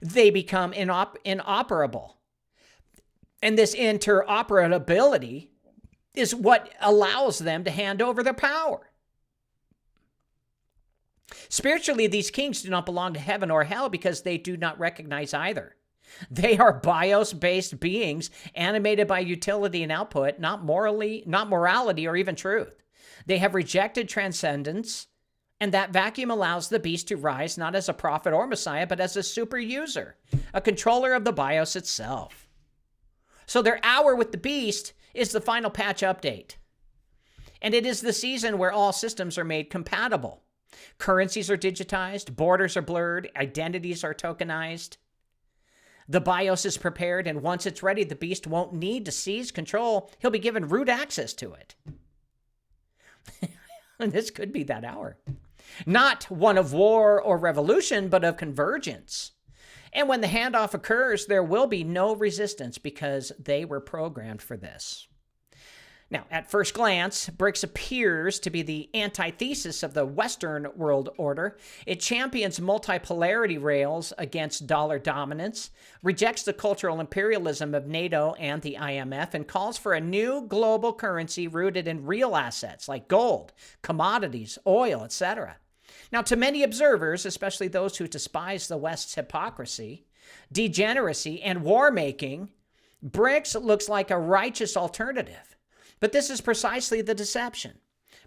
They become inoperable. And this interoperability is what allows them to hand over their power. Spiritually, these kings do not belong to heaven or hell because they do not recognize either. They are BIOS-based beings animated by utility and output, not morality or even truth. They have rejected transcendence, and that vacuum allows the beast to rise not as a prophet or Messiah, but as a super user, a controller of the BIOS itself. So their hour with the beast is the final patch update. And it is the season where all systems are made compatible. Currencies are digitized, borders are blurred, identities are tokenized. The BIOS is prepared, and once it's ready, the beast won't need to seize control. He'll be given root access to it. And this could be that hour. Not one of war or revolution, but of convergence. And when the handoff occurs, there will be no resistance because they were programmed for this. Now, at first glance, BRICS appears to be the antithesis of the Western world order. It champions multipolarity rails against dollar dominance, rejects the cultural imperialism of NATO and the IMF, and calls for a new global currency rooted in real assets like gold, commodities, oil, etc. Now, to many observers, especially those who despise the West's hypocrisy, degeneracy, and war-making, BRICS looks like a righteous alternative. But this is precisely the deception.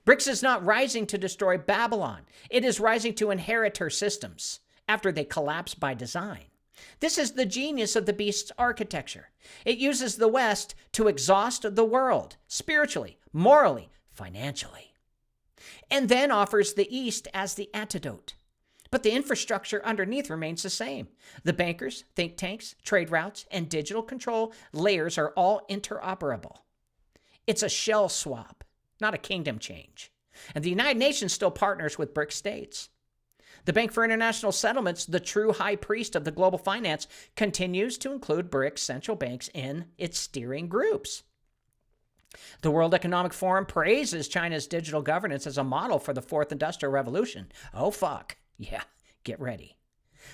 BRICS is not rising to destroy Babylon. It is rising to inherit her systems after they collapse by design. This is the genius of the beast's architecture. It uses the West to exhaust the world, spiritually, morally, financially, and then offers the East as the antidote. But the infrastructure underneath remains the same. The bankers, think tanks, trade routes, and digital control layers are all interoperable. It's a shell swap, not a kingdom change. And the United Nations still partners with BRICS states. The Bank for International Settlements, the true high priest of the global finance, continues to include BRICS central banks in its steering groups. The World Economic Forum praises China's digital governance as a model for the fourth industrial revolution. Oh, fuck. Yeah, get ready.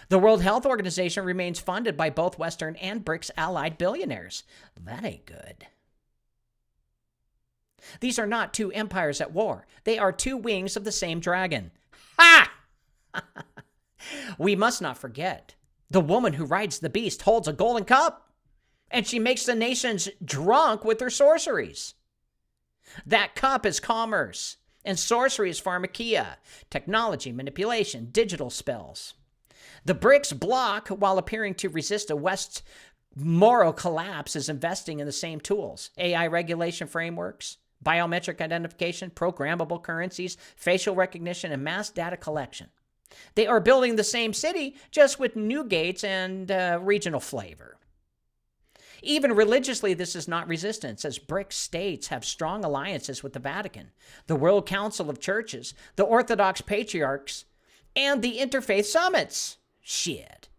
The World Health Organization remains funded by both Western and BRICS allied billionaires. That ain't good. These are not two empires at war. They are two wings of the same dragon. Ha! We must not forget, the woman who rides the beast holds a golden cup, and she makes the nations drunk with her sorceries. That cup is commerce, and sorcery is pharmakia, technology, manipulation, digital spells. The BRICS bloc, while appearing to resist the West's moral collapse, is investing in the same tools: AI regulation frameworks, biometric identification, programmable currencies, facial recognition, and mass data collection. They are building the same city, just with new gates and regional flavor. Even religiously, this is not resistance, as BRICS states have strong alliances with the Vatican, the World Council of Churches, the Orthodox Patriarchs, and the Interfaith Summits. Shit.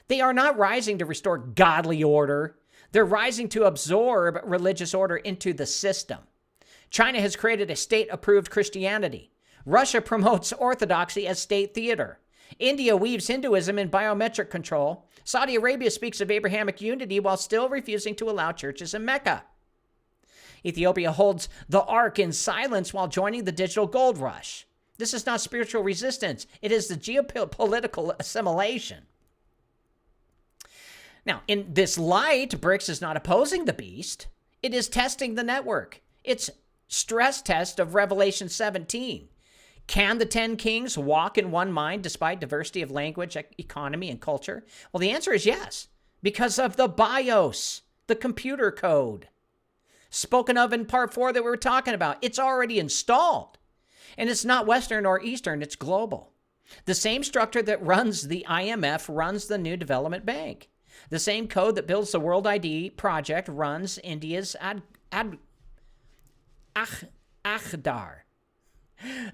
They are not rising to restore godly order. They're rising to absorb religious order into the system. China has created a state-approved Christianity. Russia promotes orthodoxy as state theater. India weaves Hinduism in biometric control. Saudi Arabia speaks of Abrahamic unity while still refusing to allow churches in Mecca. Ethiopia holds the Ark in silence while joining the digital gold rush. This is not spiritual resistance. It is the geopolitical assimilation. Now, in this light, BRICS is not opposing the beast. It is testing the network. It's stress test of Revelation 17. Can the 10 kings walk in one mind despite diversity of language, economy, and culture? Well, the answer is yes, because of the BIOS, the computer code. Spoken of in part 4 that we were talking about. It's already installed. And it's not Western or Eastern, it's global. The same structure that runs the IMF runs the New Development Bank. The same code that builds the World ID project runs India's Aadhaar.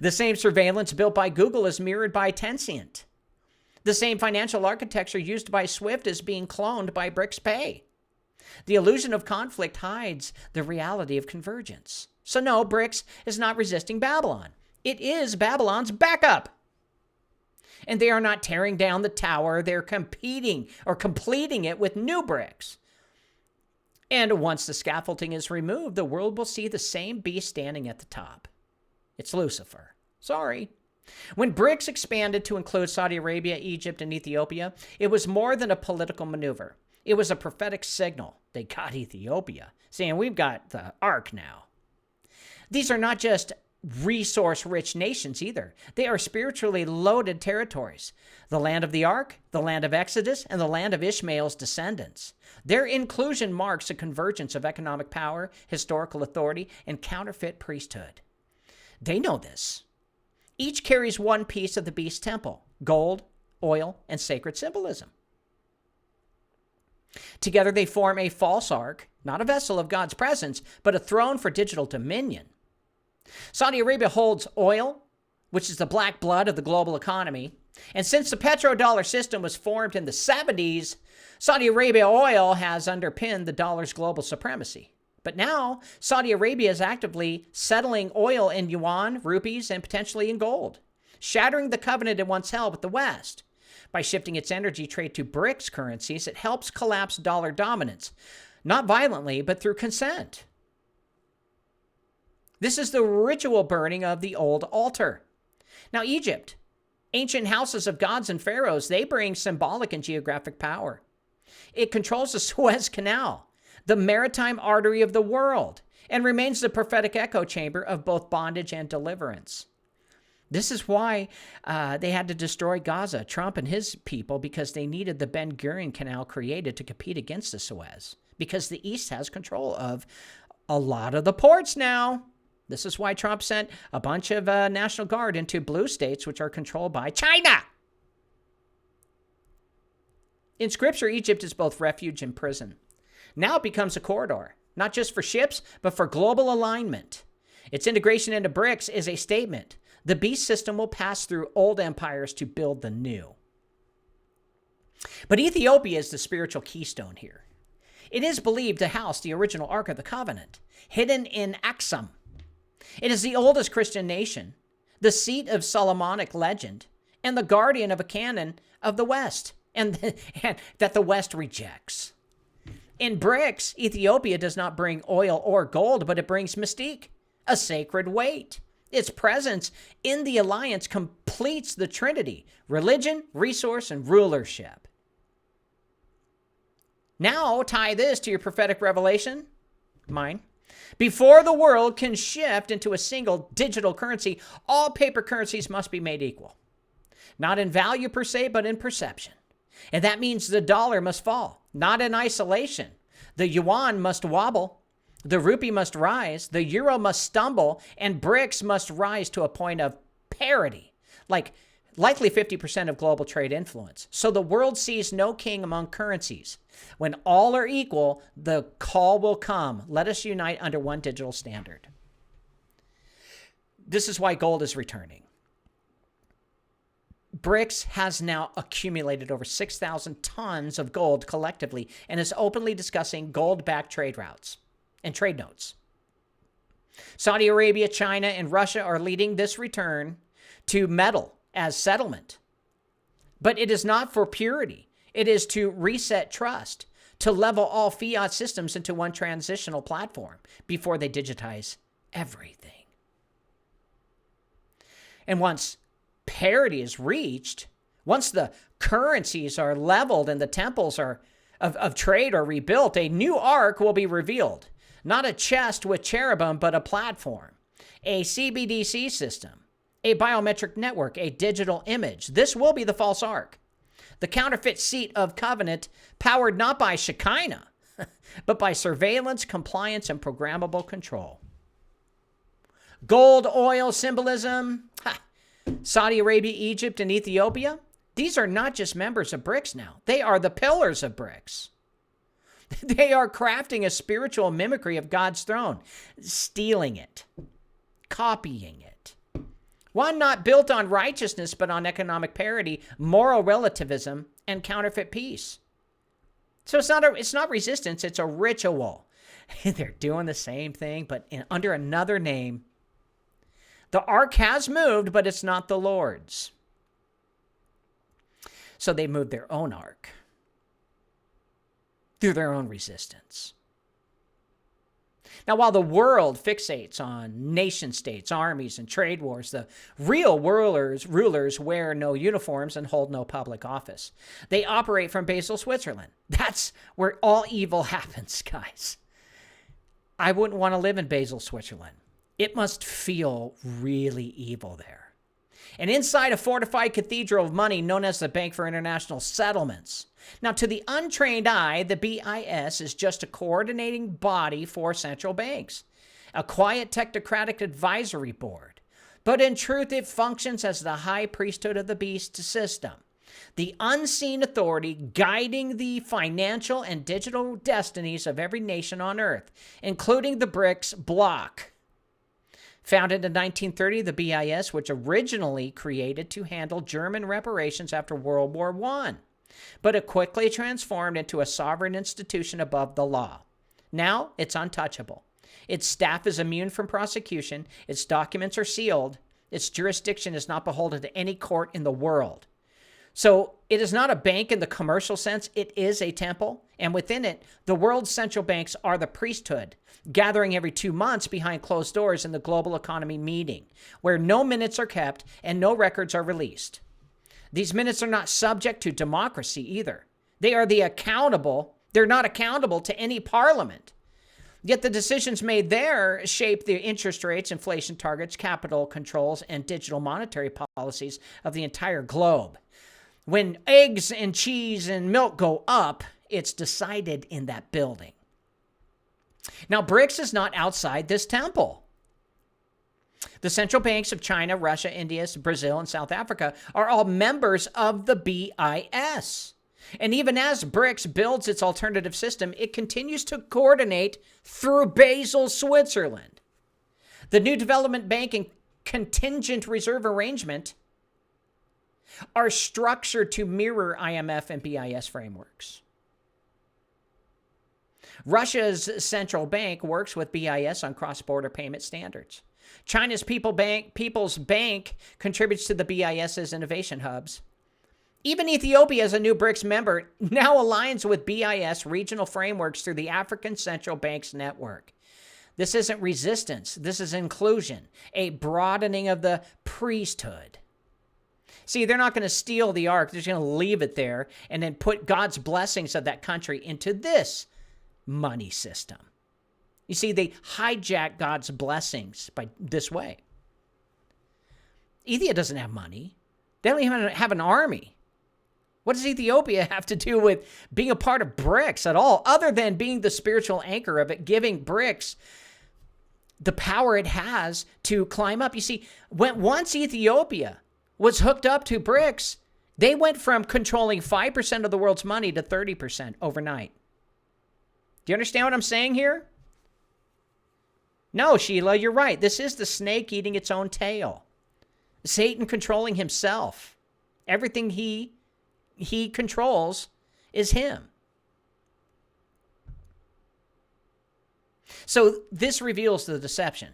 The same surveillance built by Google is mirrored by Tencent. The same financial architecture used by SWIFT is being cloned by BRICS Pay. The illusion of conflict hides the reality of convergence. So no, BRICS is not resisting Babylon. It is Babylon's backup. And they are not tearing down the tower. They're competing or completing it with new bricks. And once the scaffolding is removed, the world will see the same beast standing at the top. It's Lucifer. Sorry. When BRICS expanded to include Saudi Arabia, Egypt, and Ethiopia, it was more than a political maneuver. It was a prophetic signal. They got Ethiopia, saying we've got the Ark now. These are not just resource-rich nations either. They are spiritually loaded territories. The land of the Ark, the land of Exodus, and the land of Ishmael's descendants. Their inclusion marks a convergence of economic power, historical authority, and counterfeit priesthood. They know this. Each carries one piece of the beast's temple: gold, oil, and sacred symbolism. Together they form a false ark, not a vessel of God's presence, but a throne for digital dominion. Saudi Arabia holds oil, which is the black blood of the global economy. And since the petrodollar system was formed in the 70s, Saudi Arabia oil has underpinned the dollar's global supremacy. But now, Saudi Arabia is actively settling oil in yuan, rupees, and potentially in gold, shattering the covenant it once held with the West. By shifting its energy trade to BRICS currencies, it helps collapse dollar dominance, not violently, but through consent. This is the ritual burning of the old altar. Now, Egypt, ancient houses of gods and pharaohs, they bring symbolic and geographic power. It controls the Suez Canal, the maritime artery of the world, and remains the prophetic echo chamber of both bondage and deliverance. This is why they had to destroy Gaza, Trump and his people, because they needed the Ben Gurion Canal created to compete against the Suez, because the East has control of a lot of the ports now. This is why Trump sent a bunch of National Guard into blue states, which are controlled by China. In Scripture, Egypt is both refuge and prison. Now it becomes a corridor, not just for ships, but for global alignment. Its integration into BRICS is a statement. The beast system will pass through old empires to build the new. But Ethiopia is the spiritual keystone here. It is believed to house the original Ark of the Covenant, hidden in Aksum. It is the oldest Christian nation, the seat of Solomonic legend, and the guardian of a canon of the West, and that the West rejects. In BRICS, Ethiopia does not bring oil or gold, but it brings mystique, a sacred weight. Its presence in the alliance completes the Trinity: religion, resource, and rulership. Now tie this to your prophetic revelation, mine. Before the world can shift into a single digital currency, all paper currencies must be made equal. Not in value per se, but in perception. And that means the dollar must fall, not in isolation. The yuan must wobble, the rupee must rise, the euro must stumble, and BRICS must rise to a point of parity, likely 50% of global trade influence. So the world sees no king among currencies. When all are equal, the call will come. Let us unite under one digital standard. This is why gold is returning. BRICS has now accumulated over 6,000 tons of gold collectively and is openly discussing gold-backed trade routes and trade notes. Saudi Arabia, China, and Russia are leading this return to metal as settlement. But it is not for purity. It is to reset trust, to level all fiat systems into one transitional platform before they digitize everything. And once parity is reached, once the currencies are leveled and the temples of trade are rebuilt, a new ark will be revealed. Not a chest with cherubim, but a platform, a CBDC system, a biometric network, a digital image. This will be the false ark, the counterfeit seat of covenant, powered not by Shekinah, but by surveillance, compliance, and programmable control. Gold, oil symbolism, Saudi Arabia, Egypt, and Ethiopia, these are not just members of BRICS now. They are the pillars of BRICS. They are crafting a spiritual mimicry of God's throne, stealing it, copying it. One not built on righteousness, but on economic parity, moral relativism, and counterfeit peace. So it's not resistance, it's a ritual. They're doing the same thing, but under another name. The ark has moved, but it's not the Lord's. So they moved their own ark through their own resistance. Now, while the world fixates on nation states, armies, and trade wars, the real rulers wear no uniforms and hold no public office. They operate from Basel, Switzerland. That's where all evil happens, guys. I wouldn't want to live in Basel, Switzerland. It must feel really evil there. And inside a fortified cathedral of money known as the Bank for International Settlements. Now, to the untrained eye, the BIS is just a coordinating body for central banks, a quiet technocratic advisory board. But in truth, it functions as the high priesthood of the beast system, the unseen authority guiding the financial and digital destinies of every nation on earth, including the BRICS bloc. Founded in 1930, the BIS, which originally created to handle German reparations after World War I, but it quickly transformed into a sovereign institution above the law. Now, it's untouchable. Its staff is immune from prosecution, its documents are sealed, its jurisdiction is not beholden to any court in the world. So it is not a bank in the commercial sense, it is a temple, and within it, the world's central banks are the priesthood, gathering every 2 months behind closed doors in the global economy meeting, where no minutes are kept and no records are released. These minutes are not subject to democracy either. They're not accountable to any parliament. Yet the decisions made there shape the interest rates, inflation targets, capital controls, and digital monetary policies of the entire globe. When eggs and cheese and milk go up, it's decided in that building. Now, BRICS is not outside this temple. The central banks of China, Russia, India, Brazil, and South Africa are all members of the BIS. And even as BRICS builds its alternative system, it continues to coordinate through Basel, Switzerland. The new development bank and contingent reserve arrangement are structured to mirror IMF and BIS frameworks. Russia's central bank works with BIS on cross-border payment standards. China's People's Bank contributes to the BIS's innovation hubs. Even Ethiopia, as a new BRICS member, now aligns with BIS regional frameworks through the African Central Bank's network. This isn't resistance. This is inclusion, a broadening of the priesthood. See, they're not going to steal the ark. They're just going to leave it there and then put God's blessings of that country into this money system. You see, they hijack God's blessings by this way. Ethiopia doesn't have money. They don't even have an army. What does Ethiopia have to do with being a part of BRICS at all, other than being the spiritual anchor of it, giving BRICS the power it has to climb up? You see, once Ethiopia was hooked up to BRICS, they went from controlling 5% of the world's money to 30% overnight. Do you understand what I'm saying here? No, Sheila, you're right. This is the snake eating its own tail. Satan controlling himself Everything he controls is him. So this reveals the deception.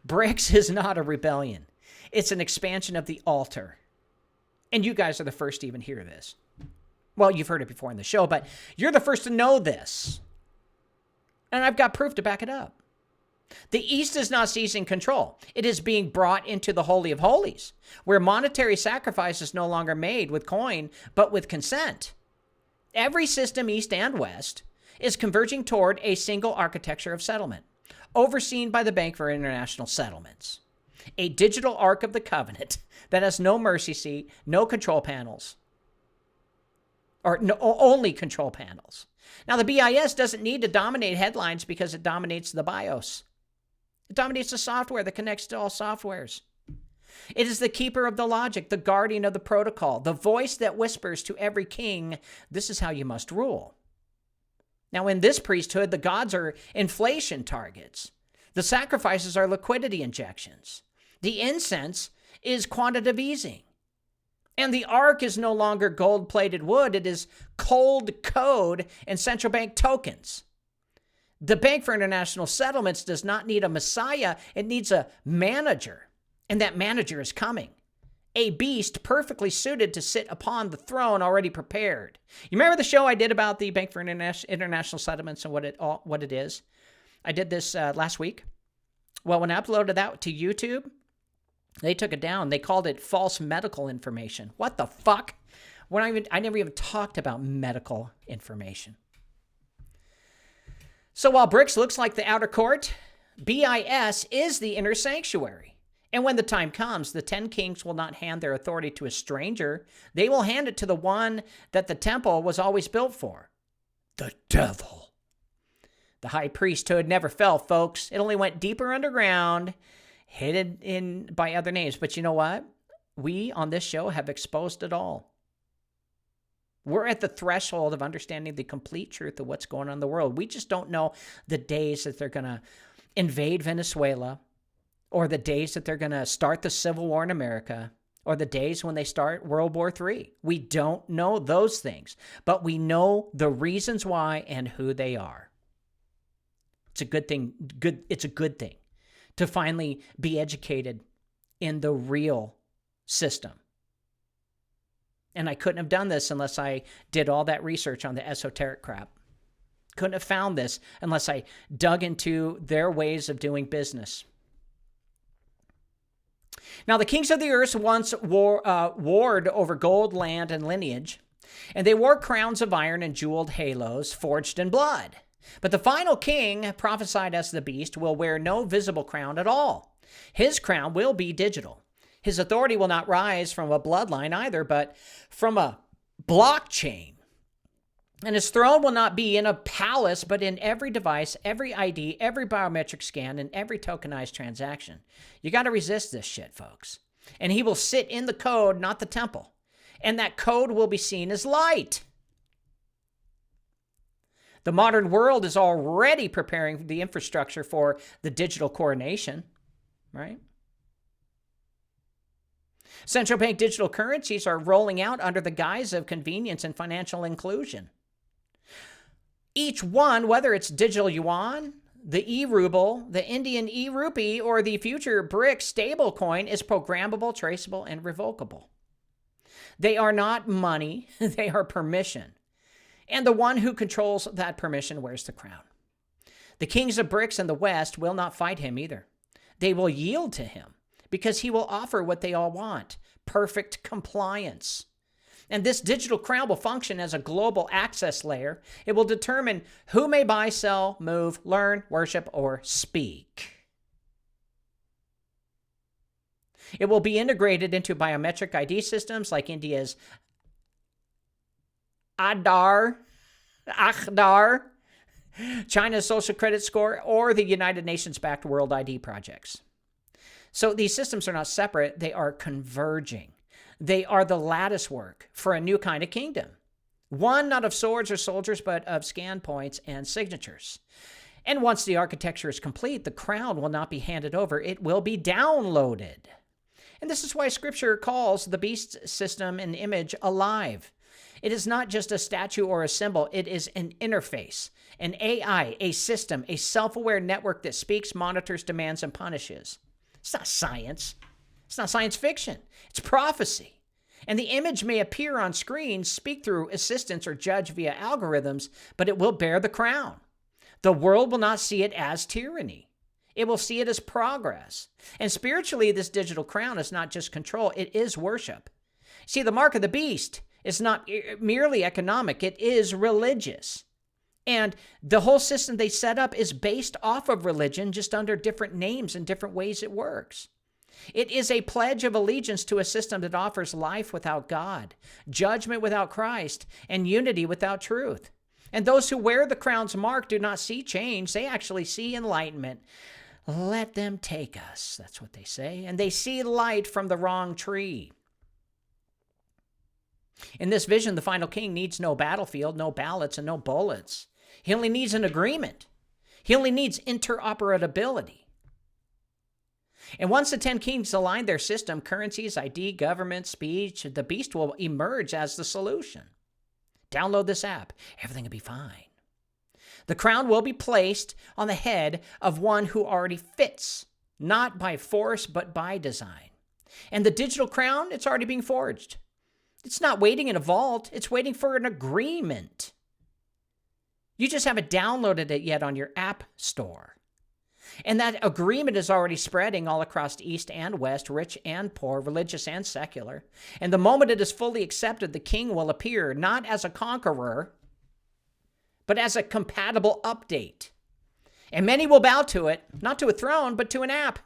BRICS is not a rebellion. It's an expansion of the altar. And you guys are the first to even hear this. Well, you've heard it before in the show, but you're the first to know this. And I've got proof to back it up. The East is not seizing control. It is being brought into the Holy of Holies, where monetary sacrifice is no longer made with coin, but with consent. Every system, East and West, is converging toward a single architecture of settlement, overseen by the Bank for International Settlements. A digital Ark of the Covenant that has no mercy seat, no control panels, or no, only control panels. Now, the BIS doesn't need to dominate headlines because it dominates the BIOS. It dominates the software that connects to all softwares. It is the keeper of the logic, the guardian of the protocol, the voice that whispers to every king, this is how you must rule. Now, in this priesthood, the gods are inflation targets. The sacrifices are liquidity injections. The incense is quantitative easing. And the ark is no longer gold-plated wood. It is cold code and central bank tokens. The Bank for International Settlements does not need a messiah. It needs a manager. And that manager is coming. A beast perfectly suited to sit upon the throne already prepared. You remember the show I did about the Bank for International Settlements and what it is? I did this last week. Well, when I uploaded that to YouTube, they took it down. They called it false medical information. What the fuck? I never even talked about medical information. So while BRICS looks like the outer court, BIS is the inner sanctuary. And when the time comes, the 10 kings will not hand their authority to a stranger. They will hand it to the one that the temple was always built for, the devil. The high priesthood never fell, folks. It only went deeper underground, hidden in by other names. But you know what? We on this show have exposed it all. We're at the threshold of understanding the complete truth of what's going on in the world. We just don't know the days that they're going to invade Venezuela, or the days that they're going to start the Civil War in America, or the days when they start World War III. We don't know those things, but we know the reasons why and who they are. It's a good thing. It's a good thing to finally be educated in the real system. And I couldn't have done this unless I did all that research on the esoteric crap. Couldn't have found this unless I dug into their ways of doing business. Now, the kings of the earth once warred over gold, land, and lineage, and they wore crowns of iron and jeweled halos forged in blood. But the final king, prophesied as the beast, will wear no visible crown at all. His crown will be digital. His authority will not rise from a bloodline either, but from a blockchain. And his throne will not be in a palace, but in every device, every ID, every biometric scan, and every tokenized transaction. You got to resist this shit, folks. And he will sit in the code, not the temple. And that code will be seen as light. The modern world is already preparing the infrastructure for the digital coronation, right? Central bank digital currencies are rolling out under the guise of convenience and financial inclusion. Each one, whether it's digital yuan, the e-ruble, the Indian e-rupee, or the future BRICS stablecoin, is programmable, traceable, and revocable. They are not money, they are permission. And the one who controls that permission wears the crown. The kings of BRICS in the West will not fight him either. They will yield to him because he will offer what they all want, perfect compliance. And this digital crown will function as a global access layer. It will determine who may buy, sell, move, learn, worship, or speak. It will be integrated into biometric ID systems like India's Aadhaar, China's social credit score, or the United Nations-backed World ID projects. So these systems are not separate, they are converging. They are the lattice work for a new kind of kingdom. One not of swords or soldiers, but of scan points and signatures. And once the architecture is complete, the crown will not be handed over, it will be downloaded. And this is why Scripture calls the beast system and image alive. It is not just a statue or a symbol. It is an interface, an AI, a system, a self-aware network that speaks, monitors, demands, and punishes. It's not science. It's not science fiction. It's prophecy. And the image may appear on screen, speak through assistants, or judge via algorithms, but it will bear the crown. The world will not see it as tyranny. It will see it as progress. And spiritually, this digital crown is not just control, it is worship. See, the mark of the beast is not merely economic, it is religious. And the whole system they set up is based off of religion, just under different names and different ways it works. It is a pledge of allegiance to a system that offers life without God, judgment without Christ, and unity without truth. And those who wear the crown's mark do not see change, they actually see enlightenment. Let them take us, that's what they say. And they see light from the wrong tree. In this vision, the final king needs no battlefield, no ballots, and no bullets. He only needs an agreement. He only needs interoperability. And once the 10 kings align their system, currencies, ID, government, speech, the beast will emerge as the solution. Download this app. Everything will be fine. The crown will be placed on the head of one who already fits, not by force, but by design. And the digital crown, it's already being forged. It's not waiting in a vault. It's waiting for an agreement. You just haven't downloaded it yet on your app store. And that agreement is already spreading all across East and West, rich and poor, religious and secular. And the moment it is fully accepted, the king will appear not as a conqueror, but as a compatible update. And many will bow to it, not to a throne, but to an app.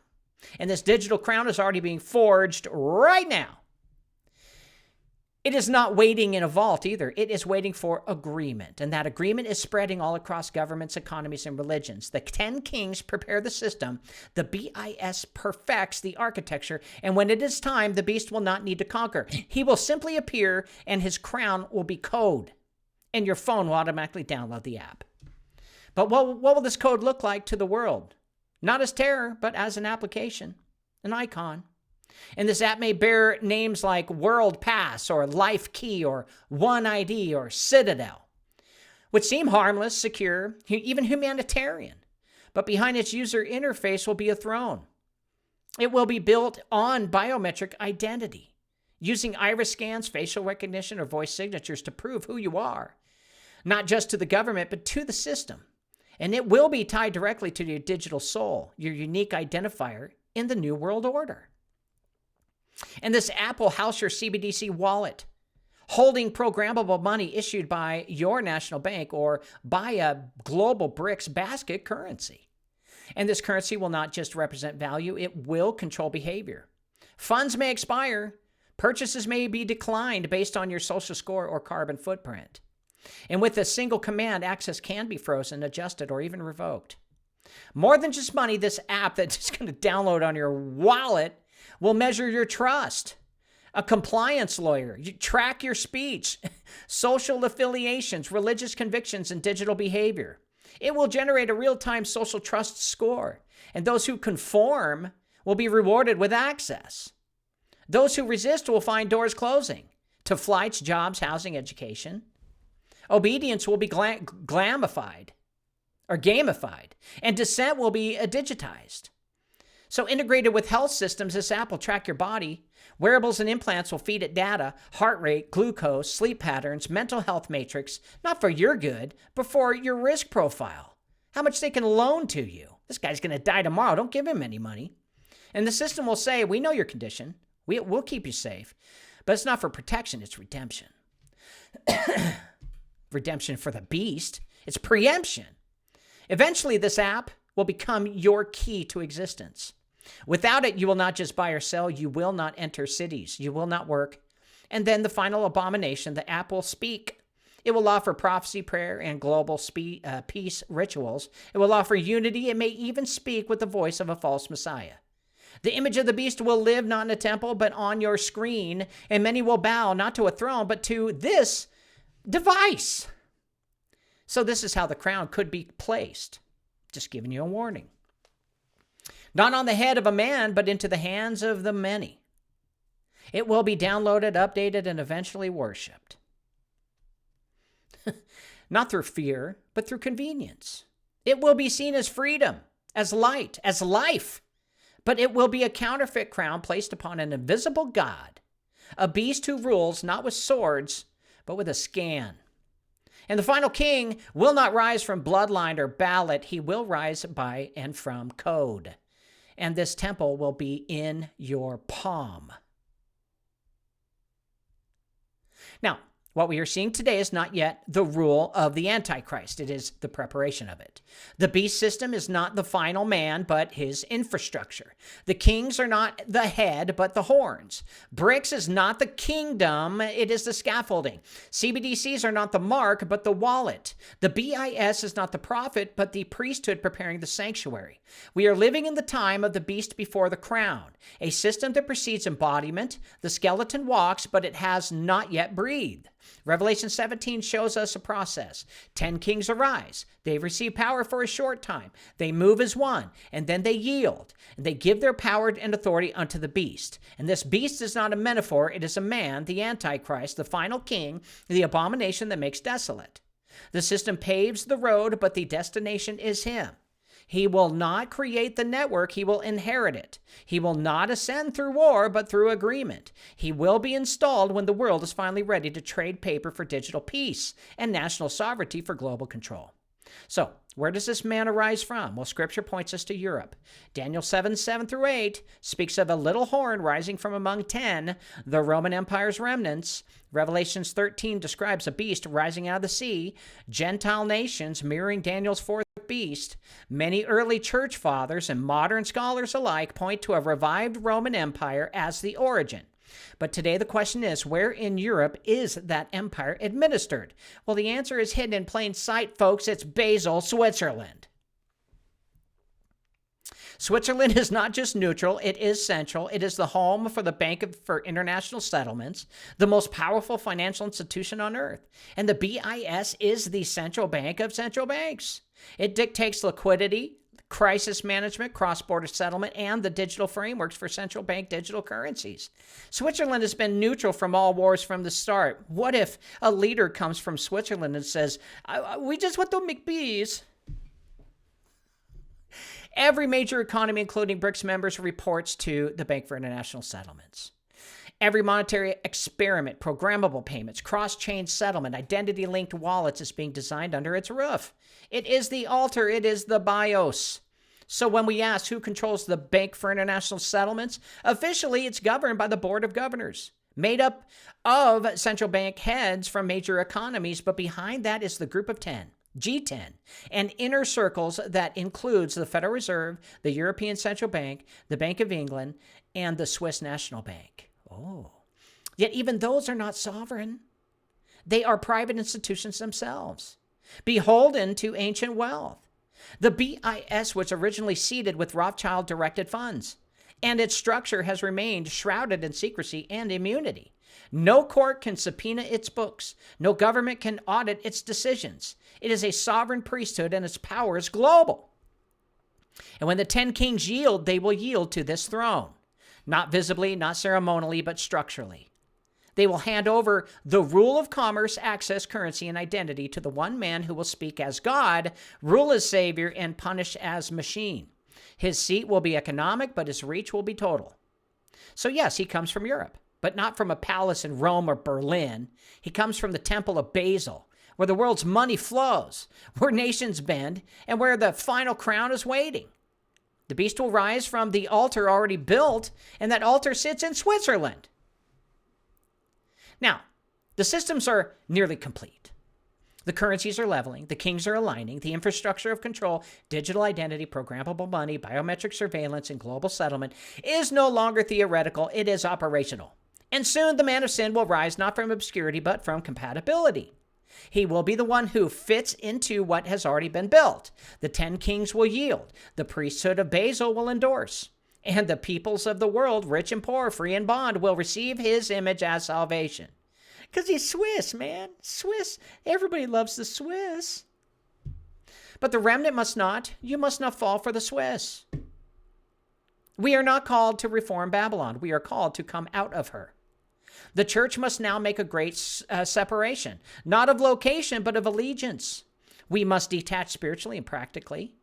And this digital crown is already being forged right now. It is not waiting in a vault either. It is waiting for agreement. And that agreement is spreading all across governments, economies, and religions. The 10 kings prepare the system. The BIS perfects the architecture. And when it is time, the beast will not need to conquer. He will simply appear, and his crown will be code. And your phone will automatically download the app. But what will this code look like to the world? Not as terror, but as an application, an icon. And this app may bear names like World Pass or Life Key or One ID or Citadel, which seem harmless, secure, even humanitarian. But behind its user interface will be a throne. It will be built on biometric identity, using iris scans, facial recognition, or voice signatures to prove who you are, not just to the government, but to the system. And it will be tied directly to your digital soul, your unique identifier in the New World Order. And this app will house your CBDC wallet, holding programmable money issued by your national bank or by a global BRICS basket currency. And this currency will not just represent value, it will control behavior. Funds may expire. Purchases may be declined based on your social score or carbon footprint. And with a single command, access can be frozen, adjusted, or even revoked. More than just money, this app that's just going to download on your wallet will measure your trust. A compliance lawyer, you track your speech, social affiliations, religious convictions, and digital behavior. It will generate a real-time social trust score, and those who conform will be rewarded with access. Those who resist will find doors closing to flights, jobs, housing, education. Obedience will be gamified, and dissent will be digitized. So integrated with health systems, this app will track your body. Wearables and implants will feed it data, heart rate, glucose, sleep patterns, mental health matrix, not for your good, but for your risk profile. How much they can loan to you. This guy's going to die tomorrow. Don't give him any money. And the system will say, we know your condition. We'll keep you safe. But it's not for protection, it's redemption. Redemption for the beast. It's preemption. Eventually, this app will become your key to existence. Without it, you will not just buy or sell. You will not enter cities. You will not work. And then the final abomination, the app will speak. It will offer prophecy, prayer, and global peace rituals. It will offer unity. It may even speak with the voice of a false Messiah. The image of the beast will live not in a temple, but on your screen. And many will bow not to a throne, but to this device. So this is how the crown could be placed. Just giving you a warning. Not on the head of a man, but into the hands of the many. It will be downloaded, updated, and eventually worshiped. Not through fear, but through convenience. It will be seen as freedom, as light, as life. But it will be a counterfeit crown placed upon an invisible God, a beast who rules not with swords, but with a scan. And the final king will not rise from bloodline or ballot. He will rise by and from code. And this temple will be in your palm. Now, what we are seeing today is not yet the rule of the Antichrist. It is the preparation of it. The beast system is not the final man, but his infrastructure. The kings are not the head, but the horns. BRICS is not the kingdom, it is the scaffolding. CBDCs are not the mark, but the wallet. The BIS is not the prophet, but the priesthood preparing the sanctuary. We are living in the time of the beast before the crown, a system that precedes embodiment. The skeleton walks, but it has not yet breathed. Revelation 17 shows us a process. 10 kings arise. They receive power for a short time. They move as one, and then they yield. And they give their power and authority unto the beast. And this beast is not a metaphor. It is a man, the Antichrist, the final king, the abomination that makes desolate. The system paves the road, but the destination is him. He will not create the network, he will inherit it. He will not ascend through war, but through agreement. He will be installed when the world is finally ready to trade paper for digital peace and national sovereignty for global control. So, where does this man arise from? Well, Scripture points us to Europe. Daniel 7:7-8 speaks of a little horn rising from among 10, the Roman Empire's remnants. Revelations 13 describes a beast rising out of the sea, Gentile nations mirroring Daniel's fourth beast. Many early church fathers and modern scholars alike point to a revived Roman Empire as the origin. But today the question is, where in Europe is that empire administered? Well, the answer is hidden in plain sight, folks. It's Basel, Switzerland. Switzerland is not just neutral, it is central. It is the home for the Bank for International Settlements, the most powerful financial institution on earth. And the BIS is the central bank of central banks. It dictates liquidity, crisis management, cross-border settlement, and the digital frameworks for central bank digital currencies. Switzerland has been neutral from all wars from the start. What if a leader comes from Switzerland and says, we just want to make peace? Every major economy, including BRICS members, reports to the Bank for International Settlements. Every monetary experiment, programmable payments, cross-chain settlement, identity-linked wallets is being designed under its roof. It is the altar. It is the BIOS. So when we ask who controls the Bank for International Settlements, officially it's governed by the Board of Governors, made up of central bank heads from major economies, but behind that is the Group of 10. G10, and inner circles that includes the Federal Reserve, the European Central Bank, the Bank of England, and the Swiss National Bank. Oh, yet even those are not sovereign. They are private institutions themselves, beholden to ancient wealth. The BIS was originally seeded with Rothschild-directed funds, and its structure has remained shrouded in secrecy and immunity. No court can subpoena its books. No government can audit its decisions. It is a sovereign priesthood, and its power is global. And when the 10 kings yield, they will yield to this throne. Not visibly, not ceremonially, but structurally. They will hand over the rule of commerce, access, currency, and identity to the one man who will speak as God, rule as Savior, and punish as machine. His seat will be economic, but his reach will be total. So yes, he comes from Europe, but not from a palace in Rome or Berlin. He comes from the Temple of Basel, where the world's money flows, where nations bend, and where the final crown is waiting. The beast will rise from the altar already built, and that altar sits in Switzerland. Now, the systems are nearly complete. The currencies are leveling, the kings are aligning, the infrastructure of control, digital identity, programmable money, biometric surveillance, and global settlement is no longer theoretical, it is operational. And soon the man of sin will rise not from obscurity, but from compatibility. He will be the one who fits into what has already been built. The 10 kings will yield. The priesthood of Basel will endorse. And the peoples of the world, rich and poor, free and bond, will receive his image as salvation. Because he's Swiss, man. Swiss. Everybody loves the Swiss. But the remnant must not. You must not fall for the Swiss. We are not called to reform Babylon. We are called to come out of her. The church must now make a great separation, not of location, but of allegiance. We must detach spiritually and practically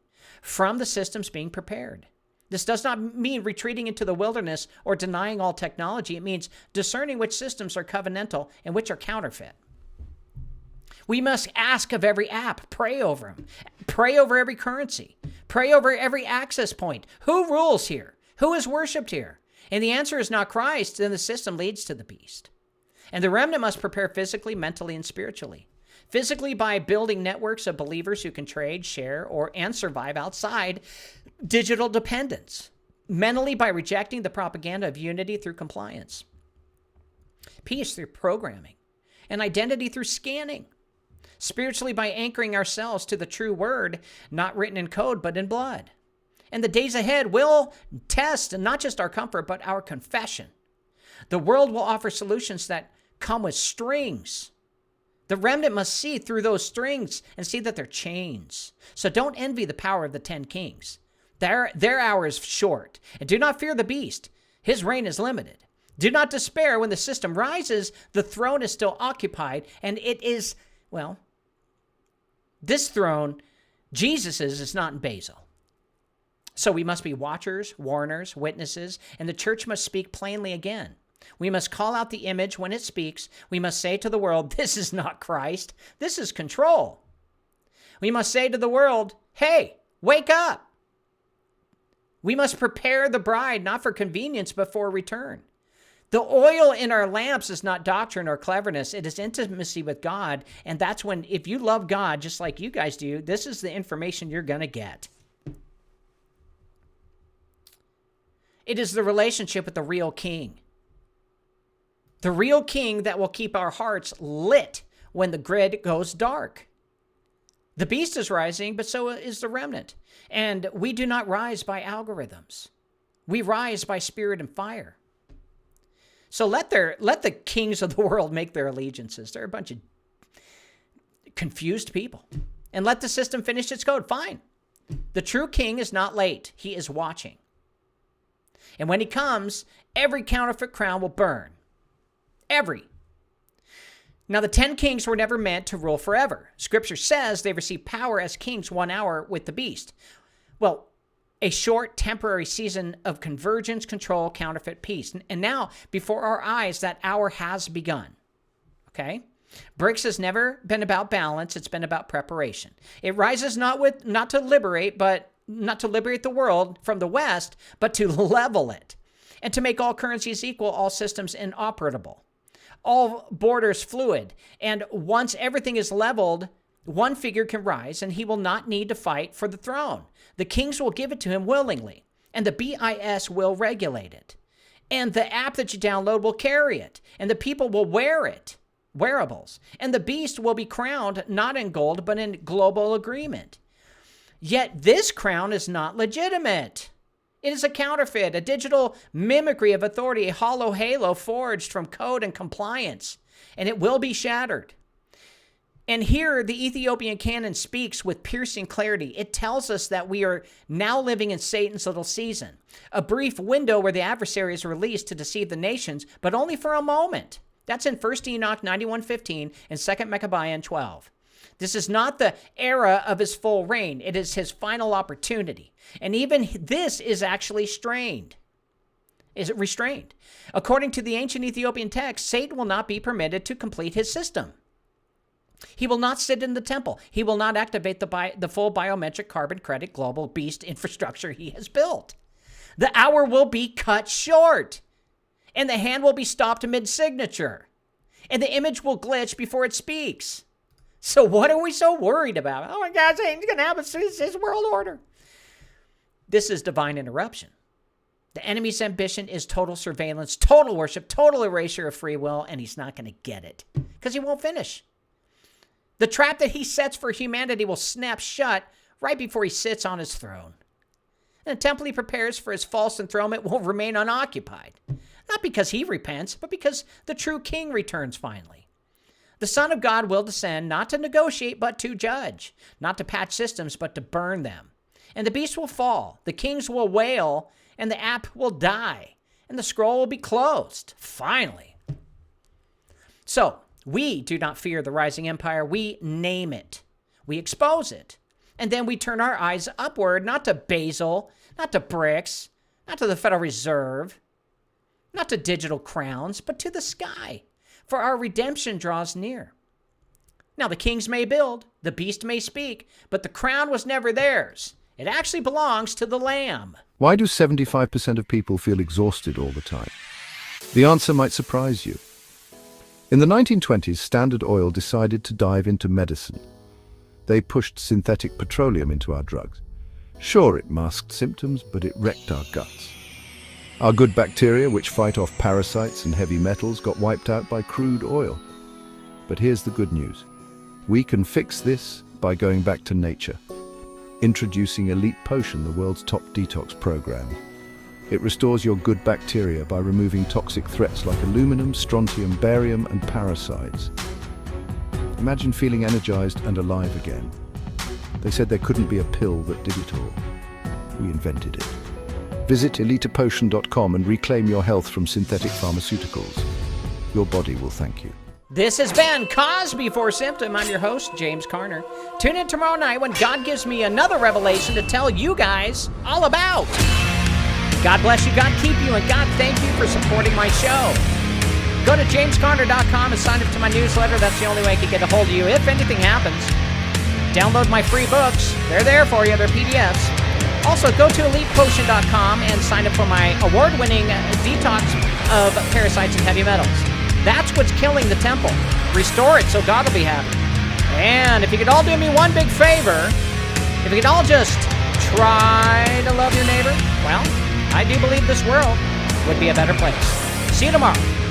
from the systems being prepared. This does not mean retreating into the wilderness or denying all technology. It means discerning which systems are covenantal and which are counterfeit. We must ask of every app, pray over them, pray over every currency, pray over every access point. Who rules here? Who is worshiped here? And the answer is not Christ, then the system leads to the beast. And the remnant must prepare physically, mentally, and spiritually. Physically by building networks of believers who can trade, share, and survive outside digital dependence. Mentally by rejecting the propaganda of unity through compliance. Peace through programming. And identity through scanning. Spiritually by anchoring ourselves to the true word, not written in code, but in blood. And the days ahead will test not just our comfort, but our confession. The world will offer solutions that come with strings. The remnant must see through those strings and see that they're chains. So don't envy the power of the 10 kings. Their hour is short. And do not fear the beast. His reign is limited. Do not despair when the system rises. The throne is still occupied. And it is, well, this throne, Jesus's, is not in Basel. So we must be watchers, warners, witnesses, and the church must speak plainly again. We must call out the image when it speaks. We must say to the world, this is not Christ. This is control. We must say to the world, hey, wake up. We must prepare the bride, not for convenience, but for return. The oil in our lamps is not doctrine or cleverness. It is intimacy with God. And that's when, if you love God, just like you guys do, this is the information you're going to get. It is the relationship with the real king. The real king that will keep our hearts lit when the grid goes dark. The beast is rising, but so is the remnant. And we do not rise by algorithms. We rise by spirit and fire. So let the kings of the world make their allegiances. They're a bunch of confused people. And let the system finish its code. Fine. The true king is not late. He is watching. And when he comes, every counterfeit crown will burn. Every. Now, the 10 kings were never meant to rule forever. Scripture says they received power as kings 1 hour with the beast. Well, a short temporary season of convergence, control, counterfeit peace. And now, before our eyes, that hour has begun. Okay? BRICS has never been about balance. It's been about preparation. It rises not to liberate the world from the West, but to level it and to make all currencies equal, all systems inoperable, all borders fluid. And once everything is leveled, one figure can rise and he will not need to fight for the throne. The kings will give it to him willingly, and the BIS will regulate it. And the app that you download will carry it, and the people will wear it, wearables. And the beast will be crowned not in gold, but in global agreement. Yet this crown is not legitimate. It is a counterfeit, a digital mimicry of authority, a hollow halo forged from code and compliance, and it will be shattered. And here the Ethiopian canon speaks with piercing clarity. It tells us that we are now living in Satan's little season, a brief window where the adversary is released to deceive the nations, but only for a moment. That's in 1 Enoch 91:15 and 2 Maccabean 12. This is not the era of his full reign. It is his final opportunity. And even this is actually restrained. According to the ancient Ethiopian text, Satan will not be permitted to complete his system. He will not sit in the temple. He will not activate the full biometric carbon credit global beast infrastructure he has built. The hour will be cut short, and the hand will be stopped mid-signature, and the image will glitch before it speaks. So what are we so worried about? Oh my God, Satan's going to have his world order. This is divine interruption. The enemy's ambition is total surveillance, total worship, total erasure of free will, and he's not going to get it because he won't finish. The trap that he sets for humanity will snap shut right before he sits on his throne. And the temple he prepares for his false enthronement will remain unoccupied. Not because he repents, but because the true king returns finally. The Son of God will descend, not to negotiate, but to judge. Not to patch systems, but to burn them. And the beast will fall, the kings will wail, and the app will die, and the scroll will be closed. Finally. So, we do not fear the rising empire. We name it. We expose it. And then we turn our eyes upward, not to Basel, not to BRICS, not to the Federal Reserve, not to digital crowns, but to the sky. For our redemption draws near. Now, the kings may build, the beast may speak, but the crown was never theirs. It actually belongs to the Lamb. Why do 75% of people feel exhausted all the time? The answer might surprise you. In the 1920s, Standard Oil decided to dive into medicine. They pushed synthetic petroleum into our drugs. Sure, it masked symptoms, but it wrecked our guts. Our good bacteria, which fight off parasites and heavy metals, got wiped out by crude oil. But here's the good news. We can fix this by going back to nature. Introducing Elite Potion, the world's top detox program. It restores your good bacteria by removing toxic threats like aluminum, strontium, barium, and parasites. Imagine feeling energized and alive again. They said there couldn't be a pill that did it all. We invented it. Visit elitepotion.com and reclaim your health from synthetic pharmaceuticals. Your body will thank you. This has been Cause Before Symptom. I'm your host, James Carner. Tune in tomorrow night when God gives me another revelation to tell you guys all about. God bless you, God keep you, and God thank you for supporting my show. Go to jamescarner.com and sign up to my newsletter. That's the only way I can get a hold of you if anything happens. Download my free books. They're there for you. They're PDFs. Also, go to elitepotion.com and sign up for my award-winning detox of parasites and heavy metals. That's what's killing the temple. Restore it so God will be happy. And if you could all do me one big favor, if you could all just try to love your neighbor, well, I do believe this world would be a better place. See you tomorrow.